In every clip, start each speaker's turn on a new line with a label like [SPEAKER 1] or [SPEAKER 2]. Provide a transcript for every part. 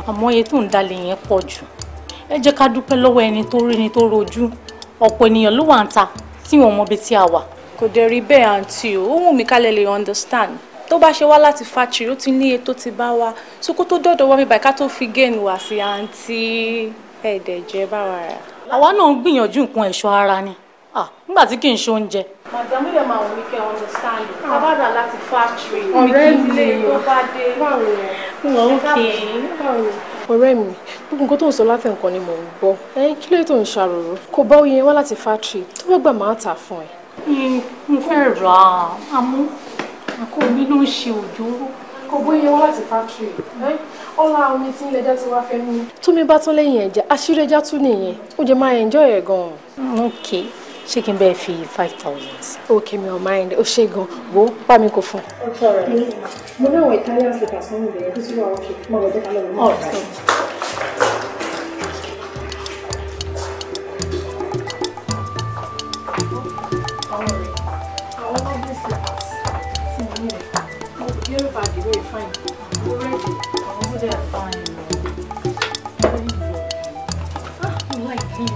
[SPEAKER 1] Àmọ́ iye tó ń dalẹ̀ yẹn pọ̀ jù. Ẹ jẹ́ ká dúpẹ́ lọ́wọ́ ẹni tó rí ni tó rojú. Ọ̀pọ̀ ènìyàn ló wà ń ta tí wọ́n mọ ibi tí a wà.
[SPEAKER 2] Kò dẹ̀ rí bẹ́ẹ̀ àǹtí o, ó wù mí kálẹ̀ lè understand. Tó bá ṣe wá láti factory ó ti ní iye tó ti bá wa. So kó tó dọ́dọ̀ wá mi báyìí ká tó fi gain wá sí àǹtí ẹ̀ẹ́dẹ̀jẹ́ báwa rà.
[SPEAKER 1] Àwa náà ń gbìyànjú nǹkan ẹ̀ṣọ́ ara ni. Nígbà tí kì í ṣe oúnjẹ.
[SPEAKER 2] Màdàmú lè máa wọ̀ mí kẹ́ understand. Ká bá rà láti factory. Ọ̀rẹ́ mi lè tó bá dé.
[SPEAKER 3] Ọ̀rẹ́ mi, gbogbo nǹkan tó ń sọ láti nǹkan ni mò ń gbọ́. Kí ló tó ń ṣàròrò? Kò bá oyin wá láti factory tó fẹ́ gbà máa tà fún ẹ.
[SPEAKER 1] Mo fẹ́ rà á, àmọ́ àkókò mi ló ń ṣe òjòrò.
[SPEAKER 3] Kò bá oyin wá láti factory. Ọlá omi tí ilẹ̀ ẹja ti wá fẹ́ mú. Tómi bá tán lẹ́yìn ẹja, àṣírí ẹja tún nìyẹn. Ó jẹ máa enjoy ẹ̀ gan-an.
[SPEAKER 1] Okay. Ṣé kí n bẹ́ẹ̀ fi 5,000?
[SPEAKER 3] Okay, mi ò mind. Ó ṣe gan. Wo bá mi kò fún. Mo ní àwọn Italian slippers fún ìbẹ̀rẹ̀ tó sì wà okay. Mo lọ jẹ́ ká lọ́wọ́.
[SPEAKER 1] All right.
[SPEAKER 3] Àwọn lovely slippers tí mo ní rẹ̀. Very bad, very fine. Mo ready.
[SPEAKER 1] Àwọn ọmọdé are fine. I like him.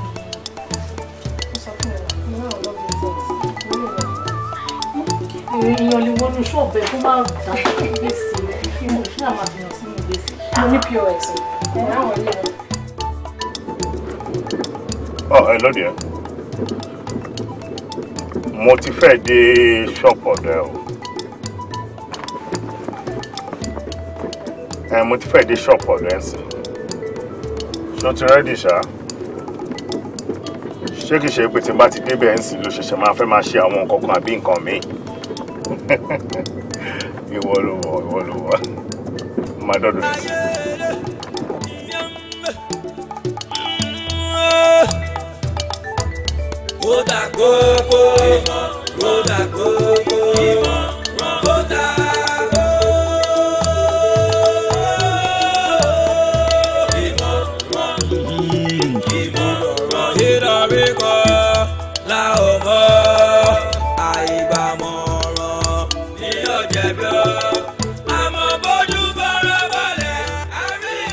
[SPEAKER 1] Èèyàn lè wọnú ṣọ́ọ̀bù ẹ̀ kó máa dà gbèsè rẹ̀ kí mo ṣe àmà bìyàn sínú gbèsè. Mo ní POS o. Àwọn ilé wọn.
[SPEAKER 4] Hello there. Mo ti fẹ́ dé ṣọ́ọ̀bù ọ̀dọ̀ ẹ o. Mo ti fẹ́ dé ṣọ́ọ̀bù ọ̀dọ̀ ẹ sí. Ṣé o ti rẹ́dì ṣá? Ṣé kìí ṣe pé tí n bá ti débẹ̀ ẹ̀ ń sìn ló ṣẹ̀ṣẹ̀ máa fẹ́ máa ṣe àwọn nǹkan kan àbí nǹkan míì? Ìwọ ló wọ̀. Máa dọ́dọ̀ ẹ̀ sí.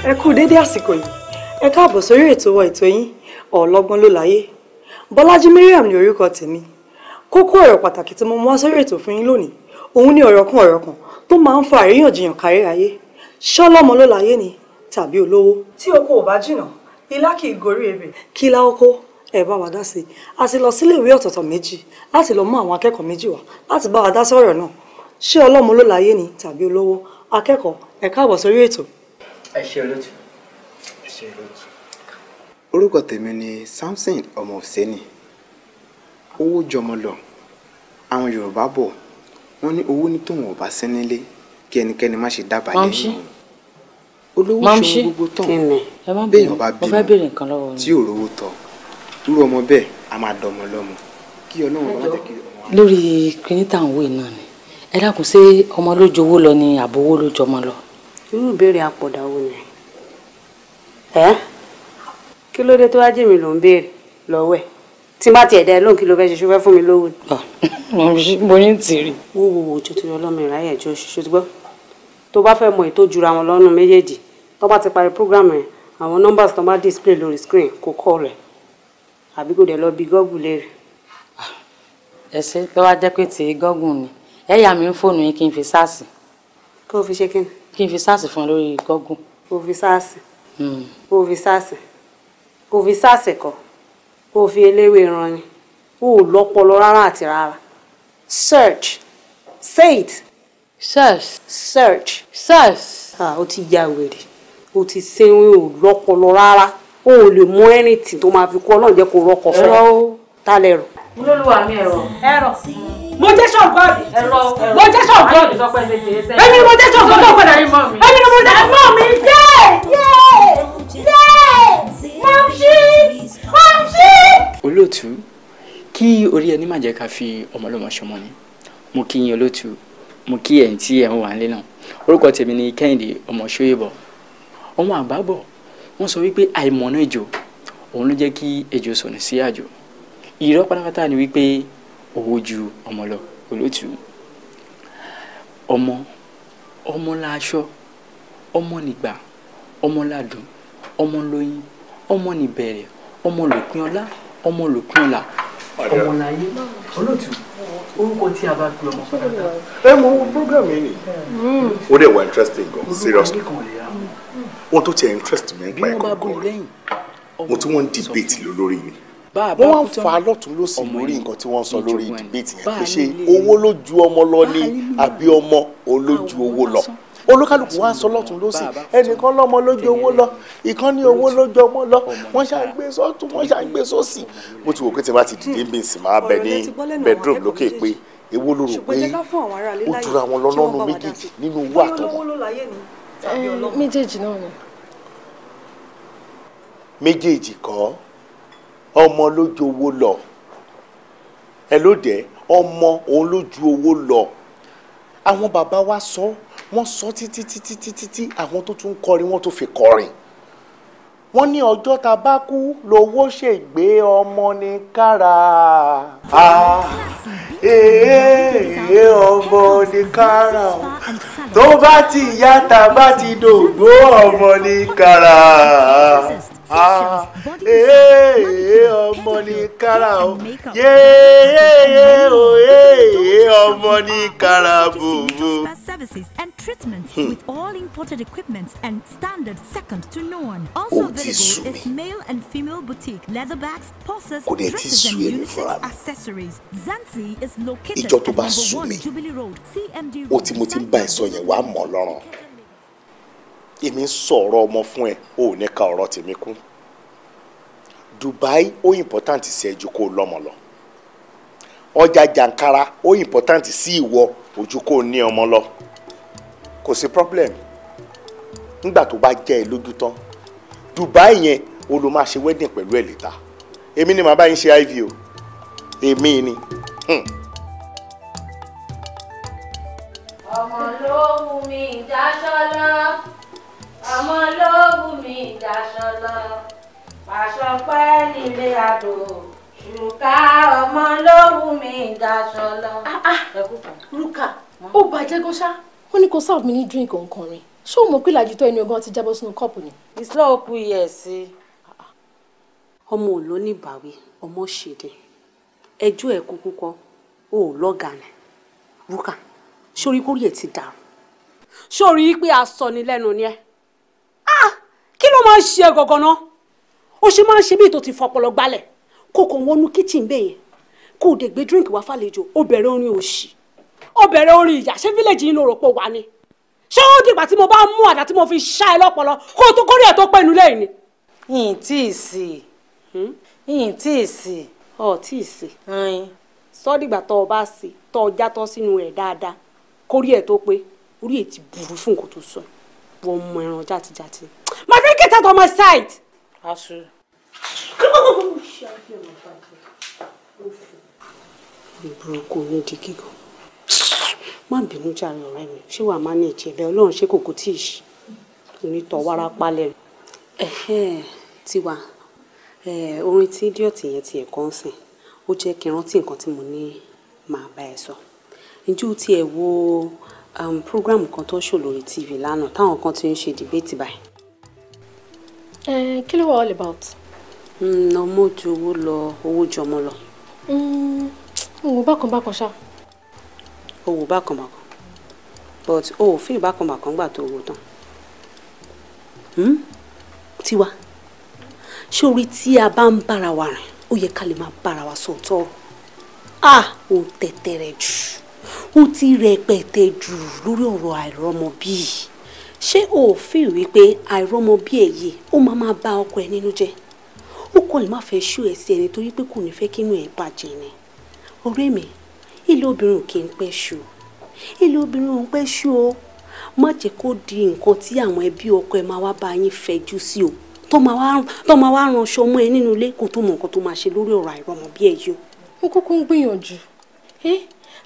[SPEAKER 5] Ẹ kú dédé àsìkò yìí. Ẹ káàbọ̀ sórí ètò yín Ọlọ́gbọ́n ló láyé. Bọ́lájí Mariam ni orúkọ tèmi. Kókó ọ̀rọ̀ pàtàkì tí mo mú wá sórí ètò fún yín lónìí, òun ni ọ̀rọ̀ kan tó máa ń fa àríyànjiyàn kárí ayé. Ṣọ́lọ́mọ ló láyé ni tàbí olówó? Tí oko ò bá jìnnà, ilá kì í gorí ebè. Kí lá oko? Ẹ bá wa dá sí i. A ti lọ sílé ìwé ọ̀tọ̀ọ̀tọ̀ méjì láti lọ mú àwọn akẹ́kọ̀ọ́ méjì wá láti bá wa dá sọ̀rọ̀ náà. Ṣé ọlọ́mọ ló láyé ni tàbí olówó? Akẹ́kọ̀ọ́, ẹ káàbọ̀ sórí ètò.
[SPEAKER 6] Ẹ ṣé olóòtú. Orúkọ tèmi ni Samson ọmọ Òsẹ́ni. Owó jọmọ lọ. Àwọn Yorùbá bọ̀ wọ́n ní owó ní tòun ò bá sí nílé kí ẹnikẹ́ni má ṣe dábàá lẹ́yìn olówó
[SPEAKER 1] Mamsi.
[SPEAKER 6] ṣòwò gbogbo tán
[SPEAKER 1] ẹ má
[SPEAKER 6] béèyàn
[SPEAKER 1] bínú
[SPEAKER 6] bá
[SPEAKER 1] mo fẹ́ béèrè nǹkan lọ́wọ́
[SPEAKER 6] tí
[SPEAKER 1] yín.
[SPEAKER 6] ò rówó tọ́ irú ọmọ bẹ́ẹ̀ a máa dọmọ lọ́mọ kí Ọlọ́run bá má jẹ́ kí ọmọ
[SPEAKER 1] lórí kíní tá à ń wò náà ni ẹ dákun ṣé ọmọ ló jowó lọ ni àbówó ló jọmọ lọ.
[SPEAKER 7] irú ìbéèrè àpọ̀dà wo ni ẹ kí ló dé tó wá jẹ́ mi ló ń béèrè lọ́wọ́ ẹ̀ tí má tiẹ̀ dá ẹ lóhùn kí ló fẹ́ ṣe ṣó fẹ́ fún mi lówó ni.
[SPEAKER 1] mo ní tìrì.
[SPEAKER 7] wo ojú tó yọ lọ́mọ ìráyè ẹ̀jọ́ ṣoṣo tó gbọ́ tó bá fẹ́ mọ ètò jura wọn lọ́nu méjèèjì tó bá ti parí program ẹ̀ àwọn numbers tó bá display lórí screen kó kọ́ rẹ̀ àbí kò dẹ̀ lọ bí gọ́ọ̀gù léèrè.
[SPEAKER 1] ẹ ṣe tó wá jẹ́ pé tí gọ́gùn ni ẹ yà mí fóònù yín kí n fi sáàsì
[SPEAKER 7] kó o fi ṣe kíni.
[SPEAKER 1] kí n fi sáàsì fún ẹ lórí gọ́gùn.
[SPEAKER 7] kó o fi sáàsì kó o fi sáàsì kó o fi sáàsì kọ kó o fi eléwé ran ni o ò lọ́pọlọ rárá àti rárá search say it
[SPEAKER 1] search
[SPEAKER 7] search o ti ya wèrè o ti sẹ́wọ́n o lọ́pọlọ rárá o ò lè mú anything tó máa fi kú Ọlọ́run jẹ́ kó rọ́kọ̀ fún ọ ta lẹ́rọ.
[SPEAKER 1] olólùwà mi ẹ̀rọ.
[SPEAKER 7] mo jẹ́ ṣọ̀gbọ́n
[SPEAKER 1] ẹ̀rọ
[SPEAKER 7] mo jẹ́ ṣọ̀gbọ́n
[SPEAKER 1] sọ pé ṣe kéré sẹ́yìn.
[SPEAKER 7] èmi ni mo jẹ́ ṣọ̀gbọ́n tó padà rí mọ́ mi èmi ni mo jẹ́ mọ́ mi
[SPEAKER 8] olóòtú kí orí ẹni má jẹ́ ká fi ọmọlọ́mọ ṣọmọ ni mo kí yín olóòtú mo kí ẹ̀yin tí ẹ̀ ń wà nílé náà orúkọ tèmi ni Kẹ́hìndé ọmọ Ṣóyèbọ̀ ọmọ àgbábọ̀ wọ́n sọ wípé àìmọ̀nà ejò òun ló jẹ́ kí ejò sọnù sí àjò irọ́ pátápátá ni wípé owó ju ọmọ lọ olóòtú ọmọ láṣọ ọmọ nígbà ọmọ ládùn ọmọ lóyún ọmọ níbẹ̀rẹ̀ ọmọ lòpin ọlá ọmọ lòpin ọlà ọmọ láyé olóòtú orúkọ tí a bá pe ọmọ pátápátá.
[SPEAKER 4] ẹ mọ owó program yìí ni ó dẹ̀ wà interesting gan seriously ohun tó tiẹ̀ interest mi ń pa ẹ̀kọ́ gan mo tún wọ́n ń debate lórí ni wọ́n wá ń fa lọ́tún lọ́sì lórí nǹkan tí wọ́n sọ lórí debate yẹn pé ṣé owó ló ju ọmọ lọ ni àbí ọmọ òun ló ju owó lọ olúkálùkù wá ń sọ lọ́tún lọ́sì ẹnìkan lọ́mọ ló ju owó lọ ìkan ní owó ló ju ọmọ lọ wọ́n ṣàgbé sọ́tún wọ́n ṣàgbé sọ́sì mo ti wò pé tí wọ́n bá ti dìde bí nsì máa bẹ ní bedroom lókè pé èwo ló rò pé ó jura wọn lọ lọ́nu méjèèjì nínú owó àtọmọ.
[SPEAKER 3] méjèèjì náà ni.
[SPEAKER 4] méjèèjì kọ́ ọmọ ló ju owó lọ ẹ ló dé ọmọ òun ló ju owó lọ àwọn bàbá wa sọ wọ́n sọ títí àwọn tó tún kọrin wọ́n tó fi kọrin wọ́n ní ọjọ́ tá bá kú lówó ṣègbé ọmọ ní kára ọmọ ní kára tó bá ti yá tá bá ti dògbó ọmọ ní kára ọmọ ní kára o ọmọ ní kára bòbò.
[SPEAKER 9] Services and treatments with all imported equipment and standard second to none. Also available is male and female boutique leather bags, purses, dresses and unisex accessories. Zanzi is located at number 1 Jubilee Road, CMD Road.
[SPEAKER 4] Ó ti ń bá ẹ sọ yẹn wàá mọ̀ lọ́rùn. Èmi ń sọ̀rọ̀ ọmọ fún ẹ ò ní ka ọ̀rọ̀ tèmi kún. Dubai ó important sí ẹ ju kó lọ́mọ lọ. Ọjà Jàǹkàrà ó important sí ìwọ ojú kó ní ọmọ lọ. Kò sí problem. Nígbà tó bá jẹ́ ẹ lójú tán Dubai yẹn o ló máa ṣe wedding pẹ̀lú ẹ̀ lẹ́ta. Èmi ni màá bá yín ṣe IV o. Èmi ni.
[SPEAKER 10] Ọmọ ló wù mí dáṣọlọ ọmọ ló wù mí dáṣọlọ pàṣọ pẹ́ nílé àdó ṣùkà ọmọ ló wù mí dáṣọlọ.
[SPEAKER 3] Rúkà ó bàjẹ́ gan ṣá ó ní kó serve mi ní drink nǹkan rìn ṣé o mọ̀ pé ìlàjì tó ẹni ọgán ti jábọ́ sínú kọ́ọ̀pù ni.
[SPEAKER 1] ìsìlẹ̀ òkú yẹ̀ sí.
[SPEAKER 7] ọmọ ò lọ ní ìbáwí ọmọ ṣèdè ẹjọ́ ẹ̀ kúkú kọ́ ó lọ́gàá ni Rúkà sórí kórìí ẹ̀ ti dàrú sórí pé asọnilẹ́nu ni ẹ kí ló máa ń ṣe ẹ gọ̀gàn náà ó ṣe máa ń ṣe bí ètò ti fọpọlọ gbálẹ̀ kó kàn wọnú kíchìn bẹ́ẹ̀ yẹn kó o dé gbé drink wá fàlejò ó bẹ̀rẹ̀ orin òṣì ó bẹ̀rẹ̀ orin ìyà ṣé fílẹ̀jì yín ló rò pé wà ní ṣé ó dìgbà tí mo bá mú àdá tí mo fi ṣá ẹ lọ́pọlọ kó o tó kórìí ẹ̀ tó pẹ́ inú lẹ́yìn ni.
[SPEAKER 1] yìnyín tí ì sí yìnyín tí ì sí.
[SPEAKER 7] ọ tí ì sí sọ dìgbà tó o bá sí tó o já tán sínú ẹ̀ dáadáa kórìí ẹ̀ tó pé orí ẹ̀ ti burú fún nǹkan tó sọ wọ́n mọ ẹran játijàti. My friend, get out of my sight.
[SPEAKER 1] Asu.
[SPEAKER 7] Burúkú ní di gígùn. Má bínú jàre ọ̀rẹ́ mi, ṣé wàá máa ní ìjẹ̀bẹ̀ Ọlọ́run ṣé kòkó tí ì ṣe onítọ̀ wára palẹ̀ rẹ̀. Tiwa orin tí idiot yẹn ti ẹ̀kọ́ ń sìn ó jẹ́ kí n rántí nǹkan tí mo ní máa bá ẹ sọ. Ǹjẹ́ o tiẹ̀ wo program kan tó ṣò lórí TV lánàá táwọn kan ti ń ṣe debate báyìí?
[SPEAKER 3] Kí ló wà all about?
[SPEAKER 7] Ọmọ ju owó lọ, owó ju ọmọ lọ.
[SPEAKER 3] Owó bákan ṣá.
[SPEAKER 7] Owó bákan but o ò fi bákan gbà tó owó tán. Tiwa ṣé orí tí a bá ń bára wa rìn ó yẹ ká lè máa bára wa sòótọ́ ọ̀rọ̀. Ó tẹ̀tẹ̀rẹ̀ jù ó ti rẹpẹtẹ jù lórí ọ̀rọ̀ àìrọ́mọbí. Ṣé o ò fi wípé àìrọ́mọbí ẹ̀ yìí ó máa bá ọkọ ẹ nínú jẹ́? Ó kàn lè má fẹ́ ṣú ẹ sí ẹni torí pé kò ní fẹ́ kí inú ẹ bàjẹ́ ni. Ọ̀rẹ́ mi, ilé obìnrin ò kí ń pẹ́ ṣú. Ilé obìnrin ò ń pẹ́ ṣú o. Má jẹ́ kó di nǹkan tí àwọn ẹbí ọkọ ẹ máa wá bá yín fẹjú sí o. Tó máa wá ránṣọ mọ́ ẹ nínú ilé kó tó mọ nǹkan tó máa ṣe lórí ọ̀rọ̀ àìrọ́mọbí ẹ yìí o.
[SPEAKER 3] Mo kúkú ń gbìyànjú.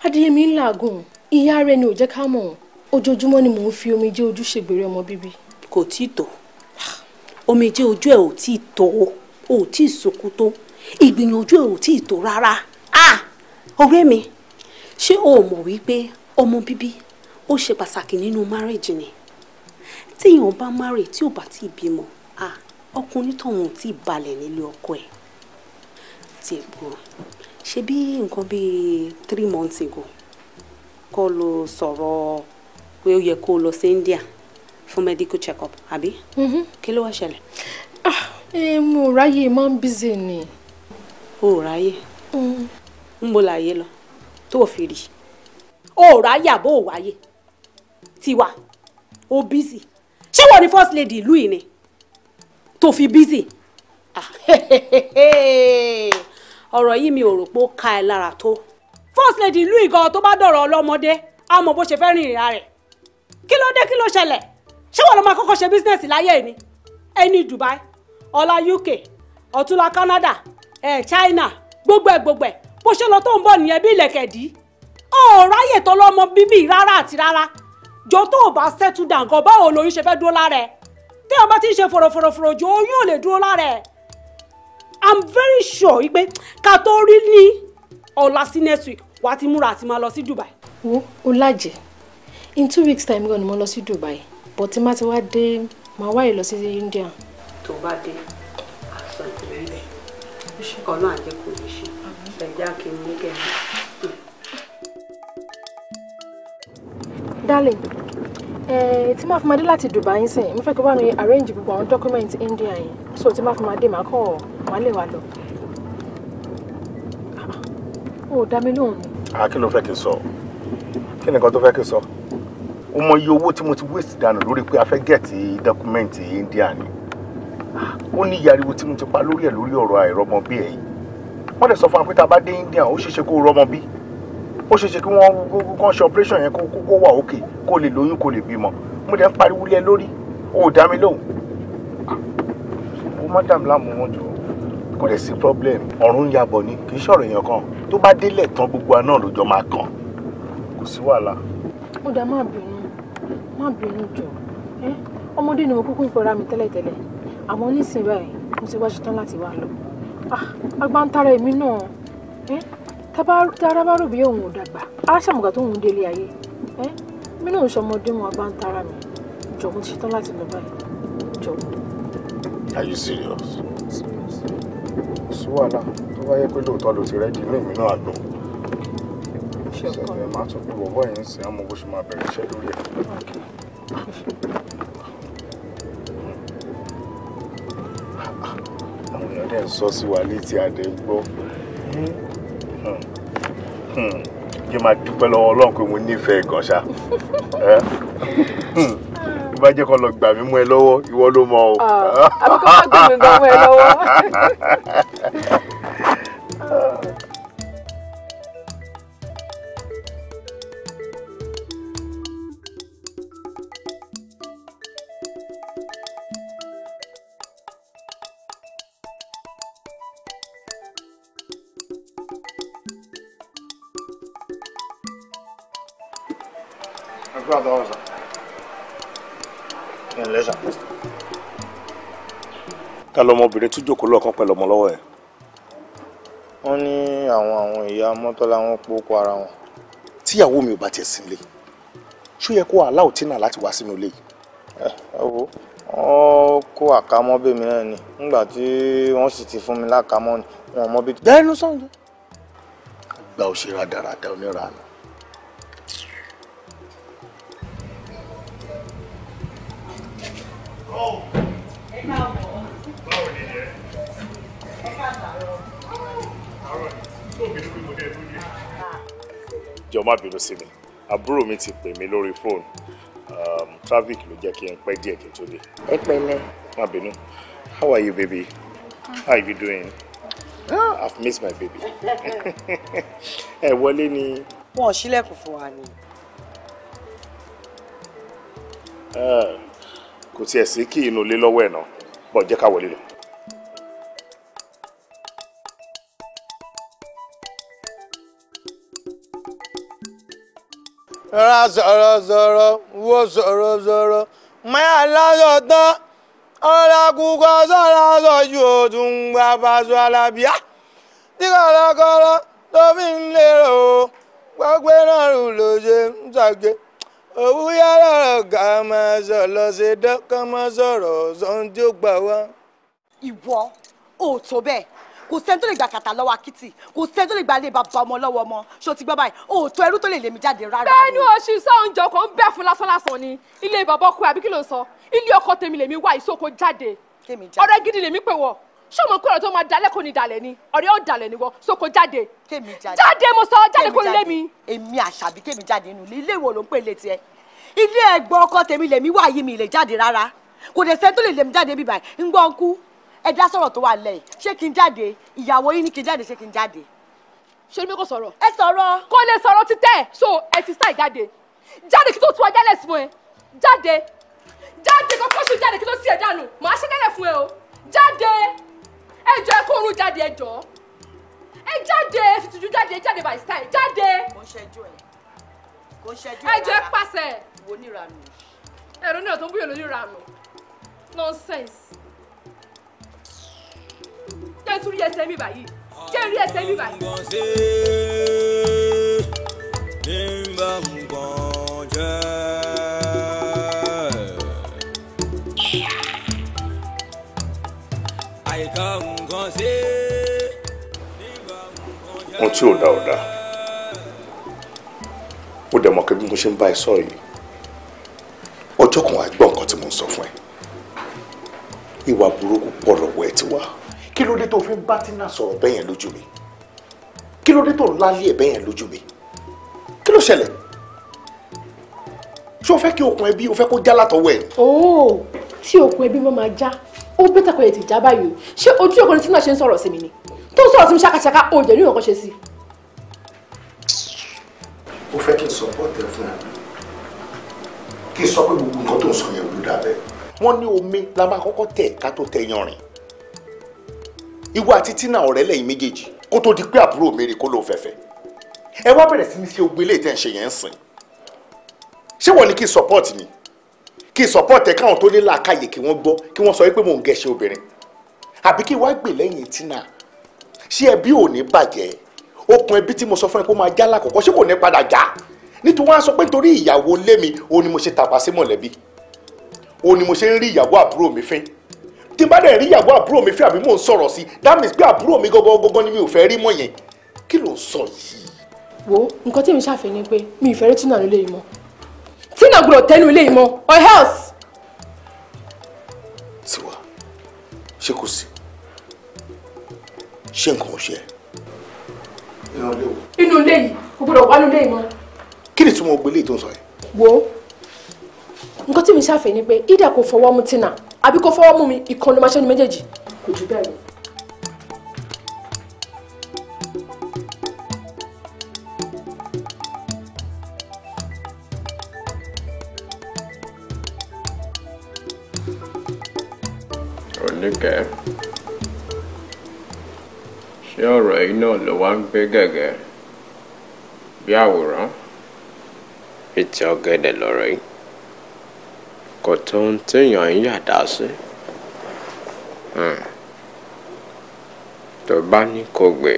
[SPEAKER 3] Adéyẹmí ń làágùn. Ìyá rẹ̀ ni ò jẹ́ ká mọ̀. Ojoojúmọ́ ni mò ń fi omijé ojú ṣègbèrè ọmọ bíbí.
[SPEAKER 7] Kò tí ì tó. Omijé ojú ẹ ò tí ì tó. Ò tí ì sunkún tó. Ìgbìyànjú ẹ ò tí ì tó rárá. Ọ̀rẹ́ mi, ṣé o mọ̀ wípé ọmọ bíbí ó ṣe pàtàkì nínú marriage ni? Tí èèyàn bá marry tí ò bá tí ì bímọ, ọkùnrin tóun ò tí ì balẹ̀ nílé ọkọ ẹ̀. Tí ẹ gbọ́, ṣe bí nǹkan bíi 3 months ago kọ́ ló sọ̀rọ̀ pé ó yẹ kó lọ sí India fún medical check-up, àbí? Kí ló wá ṣẹlẹ̀?
[SPEAKER 3] Mo ráyè máa ń busy ni.
[SPEAKER 7] O ráyè? Ń bo láyé lọ tó fi rí. O ráyè àbó ò wáyé? Tiwa, o busy. Ṣé wọ́n ní first lady ìlú yìí ni? Tó fi busy. Ọ̀rọ̀ yìí mi ò rò pé ó ká ẹ lára tó. First lady ìlú ìgan tó bá dọ̀rọ̀ ọlọ́mọdé á mọ bó ṣe fẹ́ rìn ìrìn rẹ̀. Kí ló dé, kí ló ṣẹlẹ̀? Ṣé wọ́n lọ máa kọ́kọ́ ṣe business láyé ni? Ẹni Dubai, ọ̀la UK, ọ̀túnla Canada, China, gbogbo ẹ̀ bó ṣe lọ tó ń bọ̀ nìyẹn bí ìlẹ̀kẹ̀dí. Ó ráyè tó lọ́mọ bíbí rárá àti rárá. Jọ tó o bá settle down gan báwo lóyún ṣe fẹ́ dúró lára ẹ̀? Tí o bá ti ń ṣe fòròfòrò jù oyún ò lè dúró lára ẹ̀. I'm very sure wípé ká tó rí ní ọ̀la sí next week wàá ti múra àti máa lọ sí Dubai.
[SPEAKER 3] Wo o lájẹ in 2 weeks time gan ni mo lọ sí Dubai but tí má ti wá dé máa wáyé lọ sí India.
[SPEAKER 7] Tó bá dé àṣà ìpínlẹ̀ Ọlọ́run àjẹ́ kò ní ṣe ẹ̀já kí n mú kẹ́mi.
[SPEAKER 3] Darling, tí máa fi máa dé láti Dubai yín sìn mo fẹ́ kí o bá mi arrange gbogbo àwọn document India yẹn so tí máa fi máa dé máa kọ́ máa lè wá lọ. Ó dá mi lóhùn ni.
[SPEAKER 4] Kí ló fẹ́ kí n sọ? Kí ni nǹkan tó fẹ́ kí n sọ? O mọ iye owó tí mo ti waste dànù lórí pé a fẹ́ gẹ̀ẹ́tì dọ́kúmẹ́ǹtì India ni. Ó ní ìyariwo tí mo ti pa lórí ẹ̀ lórí ọ̀rọ̀ àìrọ́mọbí ẹ̀ yìí. Wọ́n lè sọ fún wa pé tá a bá dé India ó ṣeéṣe kó rọ́mọ bí. Ó ṣeéṣe kí wọ́n ṣe operation yẹn kó wà òkè kó lè lóyún kó lè bímọ. Mo dẹ̀ ń pariwo lé lórí. Ó dá mi lóhùn. Ó má dà mí láàmú wọn jù. Kò dẹ̀ sí problem. Ọ̀run ń yabọ̀ ni kì í ṣọ̀rọ̀ èèyàn kan. Tó bá délẹ̀ tán gbogbo àná lójọ́ máa kàn. Kò sí wàhálà.
[SPEAKER 3] Ó dá má bínú jọ. Ọmọdé ni mo kúkú ń pera mi tẹ́lẹ̀tẹ́lẹ̀. Àmọ́ nísìnyí báyìí mo ti wá ṣetán láti wá lọ. Agbántara èmi náà. Tára bá rò bí òun ò dàgbà. Aṣàmùgà tó ń délé ayé. Mi náà ń ṣọmọdé mọ agbántara mi. Jọ mo ti ṣetán láti lọ báyìí. Jọ.
[SPEAKER 4] Are you serious? Sí wàhálà tó bá yẹ pé lóòótọ́ ló ti rẹ́dí inú mi náà dùn. Ṣẹ̀fẹ̀ máa tún pé bọ̀bọ̀ yẹn ń sìn àmọ́ bó ṣe máa bẹ̀rẹ̀ iṣẹ́ lórí ẹ̀. Àwọn èèyàn dẹ̀ ń sọ sí wa létí adé gbọ́. Jẹ́ máa dúpẹ́ lọ́wọ́ Ọlọ́run pé mo nífẹ̀ẹ́ gan ṣá. Bí bá jẹ́ kó lọ gbà mí mú ẹ lọ́wọ́ ìwọ ló mọ̀ o.
[SPEAKER 3] Àbí kó má gbé mi gan mú ẹ lọ́wọ́.
[SPEAKER 11] ẹgbẹ́ àtọwọ́ sà kí n lẹ́sà.
[SPEAKER 4] ká lọmọbìnrin tún jókòó lọ́ọ̀kan pẹ̀lú ọmọ lọ́wọ́ ẹ̀.
[SPEAKER 11] wọ́n ní àwọn ìyá Mọ́tọ́lá wọn pòkó ara wọn.
[SPEAKER 4] tíyàwó mi ò bá tiẹ̀ sí ilé ṣó yẹ kó aláwọ̀ tí náà láti wá sínú ilé yìí.
[SPEAKER 11] ẹ wo wọ́n kó àkámọ́ bèmí náà ni nígbà tí wọ́n sì ti fún mi lákámọ́ ni wọn mọ bí. dẹ́nu sọ̀njọ́.
[SPEAKER 4] gba òṣèré àdàràdà onírànà. jọ̀ọ́ má bínú sí mi àbúrò mi ti pè mí lórí fóònù traffic ló jẹ́ kí n pẹ́ díẹ̀ kí n tó dé.
[SPEAKER 5] ẹ pẹ̀lẹ́.
[SPEAKER 4] má bínú. How are you, baby? How are you doing? I've missed my baby. Ẹ wọlé ni.
[SPEAKER 5] Wọ́n ṣílẹ̀kùn fún wa ni.
[SPEAKER 4] Kò tiẹ̀ sí kí inú ilé lọ́wọ́ ẹ̀ náà bọ̀ jẹ́ ká wọlé lọ.
[SPEAKER 11] Ra sọ̀rọ̀ wo sọ̀rọ̀ máa lásọ̀ tán ọ̀rọ̀ kúkọ sọ̀rọ̀ sọ̀jú òtún gba bàṣọ alábíà tí kọ̀lọ̀kọ̀lọ̀ tó fi ń lérò gbọ́gbé náà rù ló ṣe ń ṣàgbé òwúyá lọ́rọ̀ ká máa sọ̀rọ̀ ṣe dán ká máa sọ̀rọ̀ sọ́n tí ó gbà wá.
[SPEAKER 5] Ìwọ ò tó bẹ́ẹ̀ kò sẹ́ni tó lè gba kàtà lọ́wọ́ akitì kò sẹ́ni tó lè gba ilé bàbá ọmọ lọ́wọ́ ọmọ ṣó ti gbọ́ báyìí òòtọ́ ẹrú tó lè lé mi jáde rárá.
[SPEAKER 12] bẹ́ẹ̀ni oṣù sọ́njọ kan ń bẹ̀ fún lásán ni ilé bàbá ọkọ àbí kí ló ń sọ ilé ọkọ tèmi lèmi wá ìsókò jáde ọ̀rẹ́ gidi lèmi pè wọ ṣé ọmọ kúrò tó máa dalẹ̀ kò ní dalẹ̀ ni ọ̀rẹ́ ò dalẹ̀ ni wọ sóko jáde jáde mo sọ jáde kò lé mi.
[SPEAKER 5] èmi àṣàbí kémi jáde nínú ilé ìwò ló ń pè létí ẹ ilé ẹ̀gbọ́n ọkọ tèmi lèmi wá yìí mi lè jáde rárá kò dé sẹ́ni tó lè lé mi jáde bíbáyìí ń gbọ́ ń kú ẹ dá sọ̀rọ̀ tó wà lẹ́yìn ṣé kí n jáde ìyàwó yín ní kí n jáde ṣé kí n jáde.
[SPEAKER 12] ṣé mi kò sọ̀rọ̀.
[SPEAKER 5] ẹ sọ̀rọ̀.
[SPEAKER 12] kò lè sọ̀rọ̀ títẹ̀ so ẹ ti sáì jáde jáde kí tó tu ọjà lẹ́sìn fún ẹ jáde jáde kọ́kọ́ sùn jáde kí tó sí ẹ dànù màá ṣe kẹ́lẹ̀ fún ẹ o jáde ẹ jọ ẹ kó oorun jáde ẹ jọ ẹ jáde ẹ fi tuju jáde ẹ jáde by style jáde.
[SPEAKER 5] kò ń ṣẹjú ẹ kò ń ṣẹjú ẹ
[SPEAKER 12] rárá ẹ jọ ẹ pàṣẹ.
[SPEAKER 5] wo ní ìranù.
[SPEAKER 12] ẹ̀rọ náà tó ń búyọ̀ lórí ìranù nonsense. jẹ́ tún rí ẹsẹ̀ mi báyìí jẹ́ rí ẹsẹ̀ mi báyìí.
[SPEAKER 4] ohun tí ò dá ò dá ó dẹ̀ mọ̀ pé bí mo ṣe ń bá ẹ sọ yìí ọjọ́ kan wàá gbọ́ nǹkan tí mo ń sọ fún ẹ ìwà burúkú pọ̀ lọ́wọ́ ẹ ti wá. Kí ló dé tó fi ń bá Tina sọ̀rọ̀ bẹ́yẹn lójú mi? Kí ló dé tó ń lálé ẹ̀ bẹ́yẹn lójú mi? Kí ló ṣẹlẹ̀? Ṣé o fẹ́ kí okùn ẹbí o fẹ́ kó já látọwọ́ ẹ̀?
[SPEAKER 12] Ooo, tí okùn ẹbí wọn máa já, ó bẹ́tà kó lè ti já báyìí o. Ṣé ojú ọkùnrin tí náà ṣe ń sọ̀rọ̀ sí mi ni? Tó ń sọ̀rọ̀ sí mi ṣákaṣáká, o jẹ̀ ní ìwọ̀n kan ṣe sí.
[SPEAKER 4] O fẹ́ kí n support ẹ fún ẹ? Kí n sọ pé gbogbo nǹkan tó ń sọ yẹn ò ló dà bẹ́ẹ̀? Wọ́n ní omi la máa kọ́kọ́ tẹ̀ ká tó tẹ yanrìn. Ìwọ àti Tina ọ̀rẹ́ lẹ́yìn méjèèjì kó tó di pé àbúrò mi rè kó ló fẹ́fẹ́ ẹ wá bẹ̀rẹ̀ sí ní ṣe ogun eléyìí tẹ́ ń ṣe yẹn ń sìn ṣé wọ́n ní kí n support ni kí n support ẹ káwọn tó ní làákàyè kí wọ́n gbọ́ kí wọ́n sọ pé mò ń gẹ̀ṣẹ̀ obìnrin àbí kí wá gbè lẹ́yìn Tina ṣé ẹbí ò ní bàjẹ́ okùn ẹbí tí mo sọ fún ẹ pé ó máa já lákọ̀ọ́kọ́ ṣé kò ní padà já nítorí wọ́n á sọ pé nítorí ìyàwó lé mi òun ni mo ṣe tàpá sí mọ̀lẹ́bí òun ni mo ṣe ń rí ìyàwó àbúrò mi fín tí n bá dẹ̀ rí ìyàwó àbúrò mi fẹ́ àbí mò ń sọ̀rọ̀ sí that means pé àbúrò mi gọ́gọ́gọ́gọ́ ni mi ò fẹ́ rí mọ́ yẹn kí ló ń sọ yìí.
[SPEAKER 12] wo nǹkan tí mi ṣàfẹ́ ni pé mi ì fẹ́ rí Tina nílé yìí mọ́ Tina gbọ́dọ̀ tẹ́nu ilé yìí mọ́ or else.
[SPEAKER 4] Tiwa ṣé kò sí ṣé nǹkan ò ṣe ẹ.
[SPEAKER 12] inú ilé yìí kò gbọ́dọ̀ wá nílé yìí mọ́.
[SPEAKER 4] kí ni tí mo gbé léyìí tó ń sọ yìí.
[SPEAKER 12] wo nǹkan tí mi ṣàfẹ́ ni pé ìdá kò fọwọ́ mú Tina àbí kò fọwọ́ mú mi ìkànnì máa ṣe ní méjèèjì kò jù bẹ́ẹ̀ lọ.
[SPEAKER 13] Oníkẹ́ ṣé ọ̀rọ̀ yìí náà ló wá ń gbé gẹ́gẹ́ bí àwòrán Ìtì ọ̀gẹ̀dẹ̀ lọ̀rọ̀ yìí. Kò tó ohun téèyàn ń yàdá sí. Tó bá ní kó gbé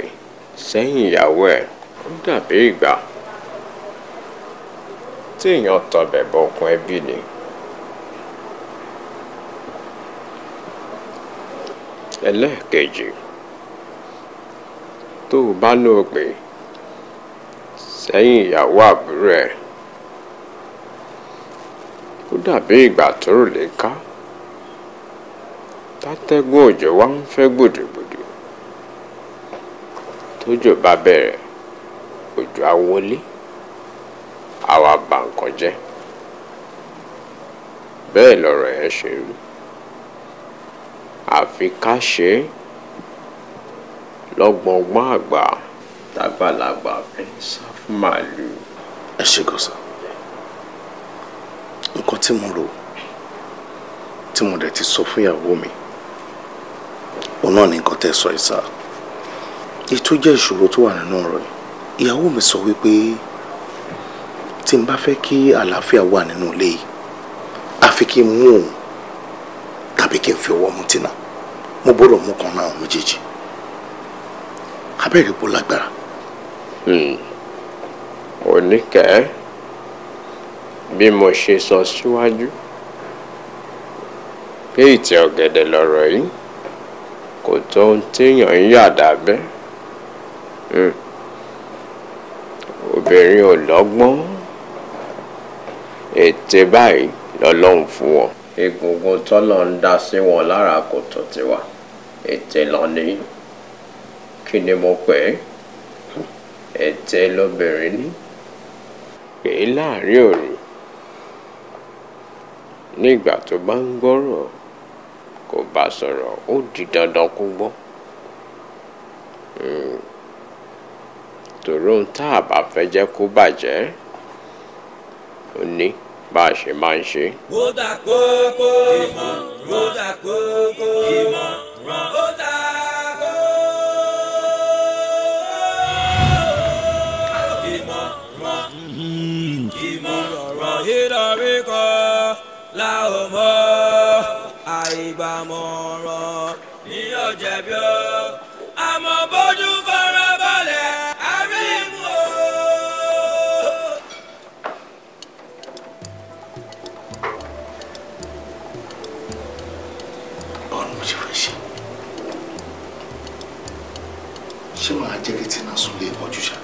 [SPEAKER 13] sẹ́yìn ìyàwó ẹ̀, ó dàbí ìgbà téèyàn tọbẹ̀ bọ okùn ẹbí ni. Ẹlẹ́ẹ̀kejì, tó o bá lò gbé sẹ́yìn ìyàwó àbúrò ẹ̀, ó dàbí ìgbà tó rò lè ká tátẹ́gùn òjò wá ń fẹ́ gbòdògbòdò. Tójò bá bẹ̀rẹ̀, òjò á wọlé, á wá ba nǹkan jẹ́. Bẹ́ẹ̀ lọ̀rọ̀ ẹ̀ ṣe rí. Àfi ká ṣe é lọ́gbọ̀ngbọ́n àgbà tágbàlagbà fi ń sá fún màálùú.
[SPEAKER 4] Ẹ ṣe gọ́sà. Nǹkan tí mo rò tí mo dẹ̀ ti sọ fún ìyàwó mi, òun náà ni nǹkan tẹ́ sọ ìsà. Ètò jẹ́ ìṣòro tó wà nínú ọ̀rọ̀ yìí. Ìyàwó mi sọ wípé tí n bá fẹ́ kí àlàáfíà wà nínú ilé yìí, àfi kí n mú òun tàbí kí n fi ọwọ́ mú tìǹà. Mo gbọ́dọ̀ mú kan náà méjèèjì. Abẹ́rẹ́ bó lágbára.
[SPEAKER 13] Oníkẹ́, bí mo ṣe sọ síwájú pé ìtì ọ̀gẹ̀dẹ̀ lọ̀rọ̀ yìí, kò tó ohun téèyàn ń yàdá bẹ́. Obìnrin ò lọ́gbọ́n, ète báyìí lọ́lọ́run fún wọn. Egungun tọ́lọ̀ ń dá sí wọn lára kò tó tiwa, ète lọ ní. Kí ni mo pè é? Ète lóbìnrin ní. Pè é láàrin òru. Nígbà tó bá ń gbọ́rọ̀, kò bá sọ̀rọ̀, ó di dandan kó gbọ́. Tòró ń tá a bá fẹ́ jẹ́ kó bàjẹ́, ó ní bá a ṣe máa ń ṣe.
[SPEAKER 14] Ó dà kókó ìmọ̀, ó dà kókó ìmọ̀, ó dà kókó ìmọ̀, ìdọ̀rí kan la ò mọ̀, àìgbàmọ̀ràn ní ọ̀jẹ̀bí ó, àmọ́ bójú fara balẹ̀ àríwú o.
[SPEAKER 4] Ọ̀nà mo ṣe fẹ́ ṣe. Ṣé màá jẹ́ kí Tina sùn lé ìmọ̀jú ṣá?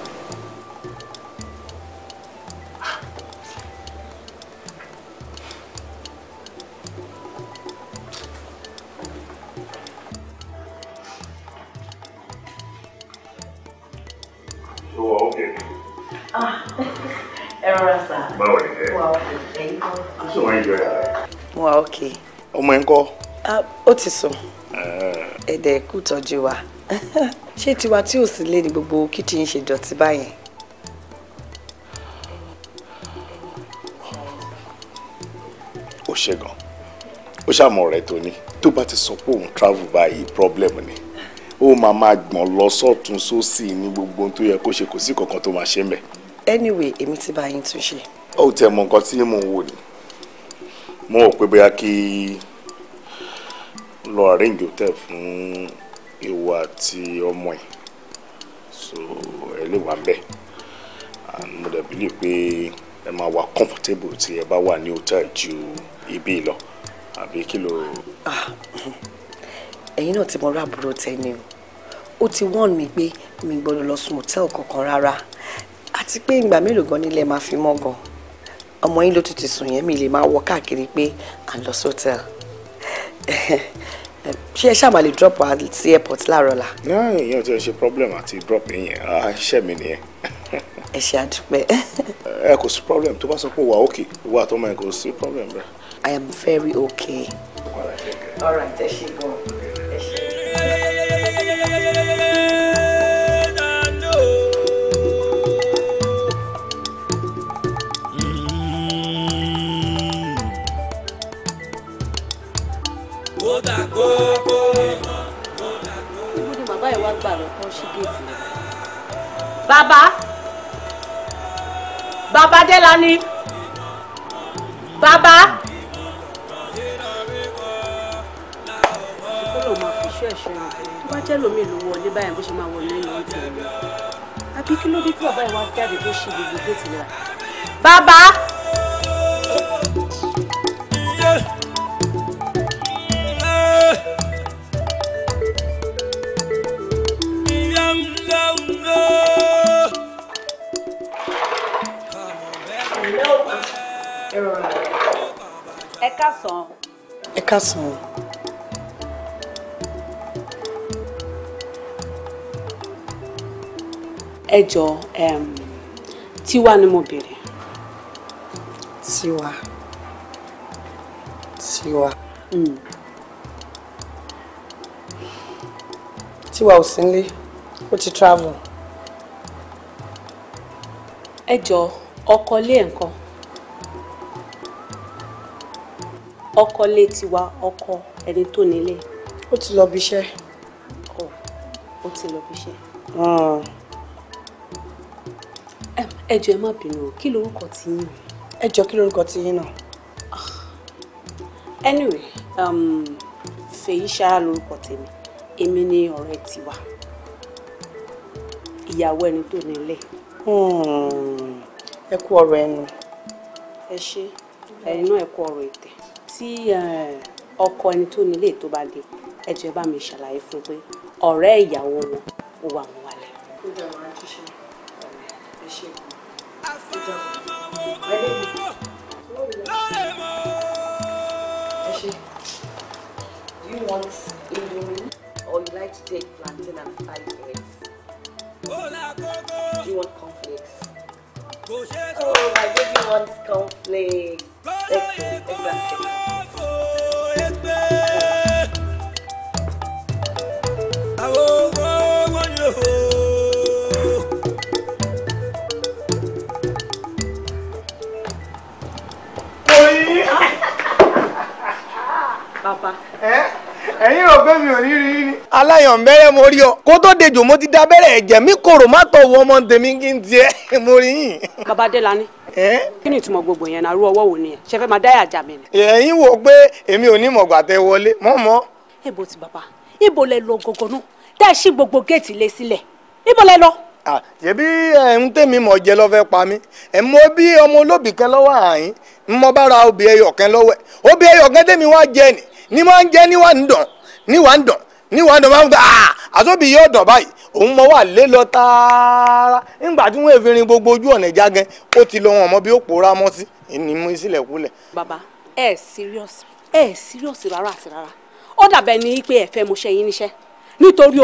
[SPEAKER 5] Ẹ rọra sà.
[SPEAKER 4] Báwo ni ẹ?
[SPEAKER 5] Mo wà okay. Ẹ̀yin kọ́.
[SPEAKER 4] Ṣé wọ́n ń jọ yàrá ẹ̀?
[SPEAKER 5] Mo wà okay.
[SPEAKER 4] Ọmọ ẹ̀ ń kọ́?
[SPEAKER 5] Ó ti sùn. Ẹ̀dẹ̀ kú tọ́jú wa. Ṣé tiwa tí ò sí lé ní gbogbo kíchìn ṣe dọ̀tí báyẹn?
[SPEAKER 4] Ó ṣe gan. Ó ṣàmọ̀ rẹ̀ tó ní. Tó bá ti sọ pé òun travel báyìí problem ni. Ó máa gbọ̀n lọ sọ́tún sósì ní gbogbo ohun tó yẹ kó ṣe, kò sí kankan tó máa ṣe mẹ́.
[SPEAKER 5] Anyway, èmi ti bá yín tún ṣe.
[SPEAKER 4] Ó tẹ mọ nǹkan tí mò ń wò ni. Mo rò pé bóyá kí lọ arrange hotel fún ìwọ àti ọmọ ẹ̀, so ẹ lè wà bẹ́ẹ̀, and mo dẹ̀ believe pé ẹ máa wà comfortable tí ẹ bá wà ní hotel ju ibi lọ, àbí kí ló.
[SPEAKER 5] Ẹ̀yin náà ti mọ ra àbúrò tẹ́ni o. Ó ti warn mi pé mi gbọ́dọ̀ lọ sùn hotel kankan rárá, àti pé ìgbà mélòó gan nílẹ̀ máa fi mọ́ gan. Ọmọ yín ló tún ti sùn yẹn, mi lè máa wọ káàkiri pé à ń lọ sí hotel. Ṣé ẹ ṣáà máa lè drop wa sí airport láàárọ̀ la?
[SPEAKER 4] Ìyẹn ti ṣe problem àti drop yẹn, iṣẹ́ mi nìyẹn.
[SPEAKER 5] Ẹ ṣe àdúpẹ́.
[SPEAKER 4] Ẹ kò sí problem, tó bá sọ pé wà okay, wà tó máa kò sí problem bẹ́ẹ̀.
[SPEAKER 5] I am very okay. All right, ẹ ṣe gan. Ẹ ṣe.
[SPEAKER 7] Ibo ni bàbá ẹ̀ wá gbà lọ kán ṣí géètì rẹ̀? Bàbá Délání. Bàbá. Ṣé máa fi ṣọ́ ẹ̀ṣọ́ rẹ̀ tó bá jẹ́ lómi ìlú wọlé báyìí bó ṣe máa wọlé ní ọ̀tún rẹ̀. Àbí kí ló dé tí bàbá ìwà jáde tó ṣe gbogbo géètì rẹ̀? Bàbá. Ẹ káàsán.
[SPEAKER 5] Ẹ káàsán.
[SPEAKER 7] Ẹ jọ̀ọ́, Tiwa ni mo béèrè.
[SPEAKER 5] Tiwa. Tiwa. Tiwa ò sí nílé, ó ti travel.
[SPEAKER 7] Ẹ jọ̀ọ́, ọkọ ilé nǹkan. Ọkọ ilé Tiwa, ọkọ ẹni tó nílé.
[SPEAKER 5] Ó ti lọ bí iṣẹ́.
[SPEAKER 7] Ó ti lọ bí iṣẹ́. Ẹ jọ̀ọ́ ẹ má bínú, kí lorúkọ ti yín?
[SPEAKER 5] Ẹ jọ̀ọ́ kí lorúkọ ti yín náà?
[SPEAKER 7] Anyway, Fèyíṣará lorúkọ tèmi. Èmi ni ọ̀rẹ́ Tiwa. Ìyàwó ẹni tó nílé.
[SPEAKER 5] Ẹ kú ọ̀rọ̀ ẹnu.
[SPEAKER 7] Ẹ ṣé, ẹ̀yin náà ẹ kú ọ̀rọ̀ ètè. Tí ọkọ ẹni tó nílé tó bá dé, ẹ jọ̀ọ́ ẹ bá mi ṣàlàyé fún pé ọ̀rẹ́ ìyàwó wọn ó wà wọn wálẹ̀.
[SPEAKER 5] Ó dà wá jíṣẹ́. Ẹ ṣé. Do you want indomie or you like to take plantain and fried eggs? Do you want cornflakes? Oh, my baby wants cornflakes. Okay, exactly.
[SPEAKER 7] Papa.
[SPEAKER 11] Ẹ̀yin ò gbé mi ò ní rí ní. Aláyàn bẹ́rẹ̀ mo rí ọ. Kó tó dejò mo ti da bẹ́rẹ̀ ẹ̀jẹ̀ mi kòrò má tọ̀ wọ ọmọ tèmi kí n tiẹ̀ mo rí yín.
[SPEAKER 7] Bàbá Délani. Kí ni ìtumọ̀ gbogbo yẹn náà rú ọwọ́ wo nìyẹn? Ṣé fẹ́ máa dáyà jà mí ni?
[SPEAKER 11] Ẹ̀yin wò pé èmi ò ní mọ̀gbà tẹ wọlé mọ́mọ́.
[SPEAKER 7] Ibo ti bàbá, ibo lẹ lọ gọ̀gọ̀ náà? Tẹ́ ẹ ṣí gbogbo géètì lé sílẹ̀. Ibo lẹ lọ?
[SPEAKER 11] Ṣebí ń tèmi mọ̀ jẹ lọ fẹ́ pa mí. Mo bí ọmọ olóbì kan lọ́wọ́ àyín. Mo bá ra obì ẹyọ kan lọ́wọ́ ẹ̀. Obì ẹyọ kan tèmi wá jẹ ni máa ń jẹ níwà ń dàn máa ń gbà àtọ́bí yóò dàn báyìí òun mọ wà lé lọ tààrà nígbà tí wọ́n èèfin gbogbo ojú ọ̀nà ìjà gan ó ti lọ wọn mọ bí ó pòórá mọ́ sí ní mú sílẹ̀ kúlẹ̀.
[SPEAKER 7] Bàbá serious rárá àti rárá ó dàbẹ̀ ní pé ẹ fẹ́ mo ṣe yín níṣẹ́ nítorí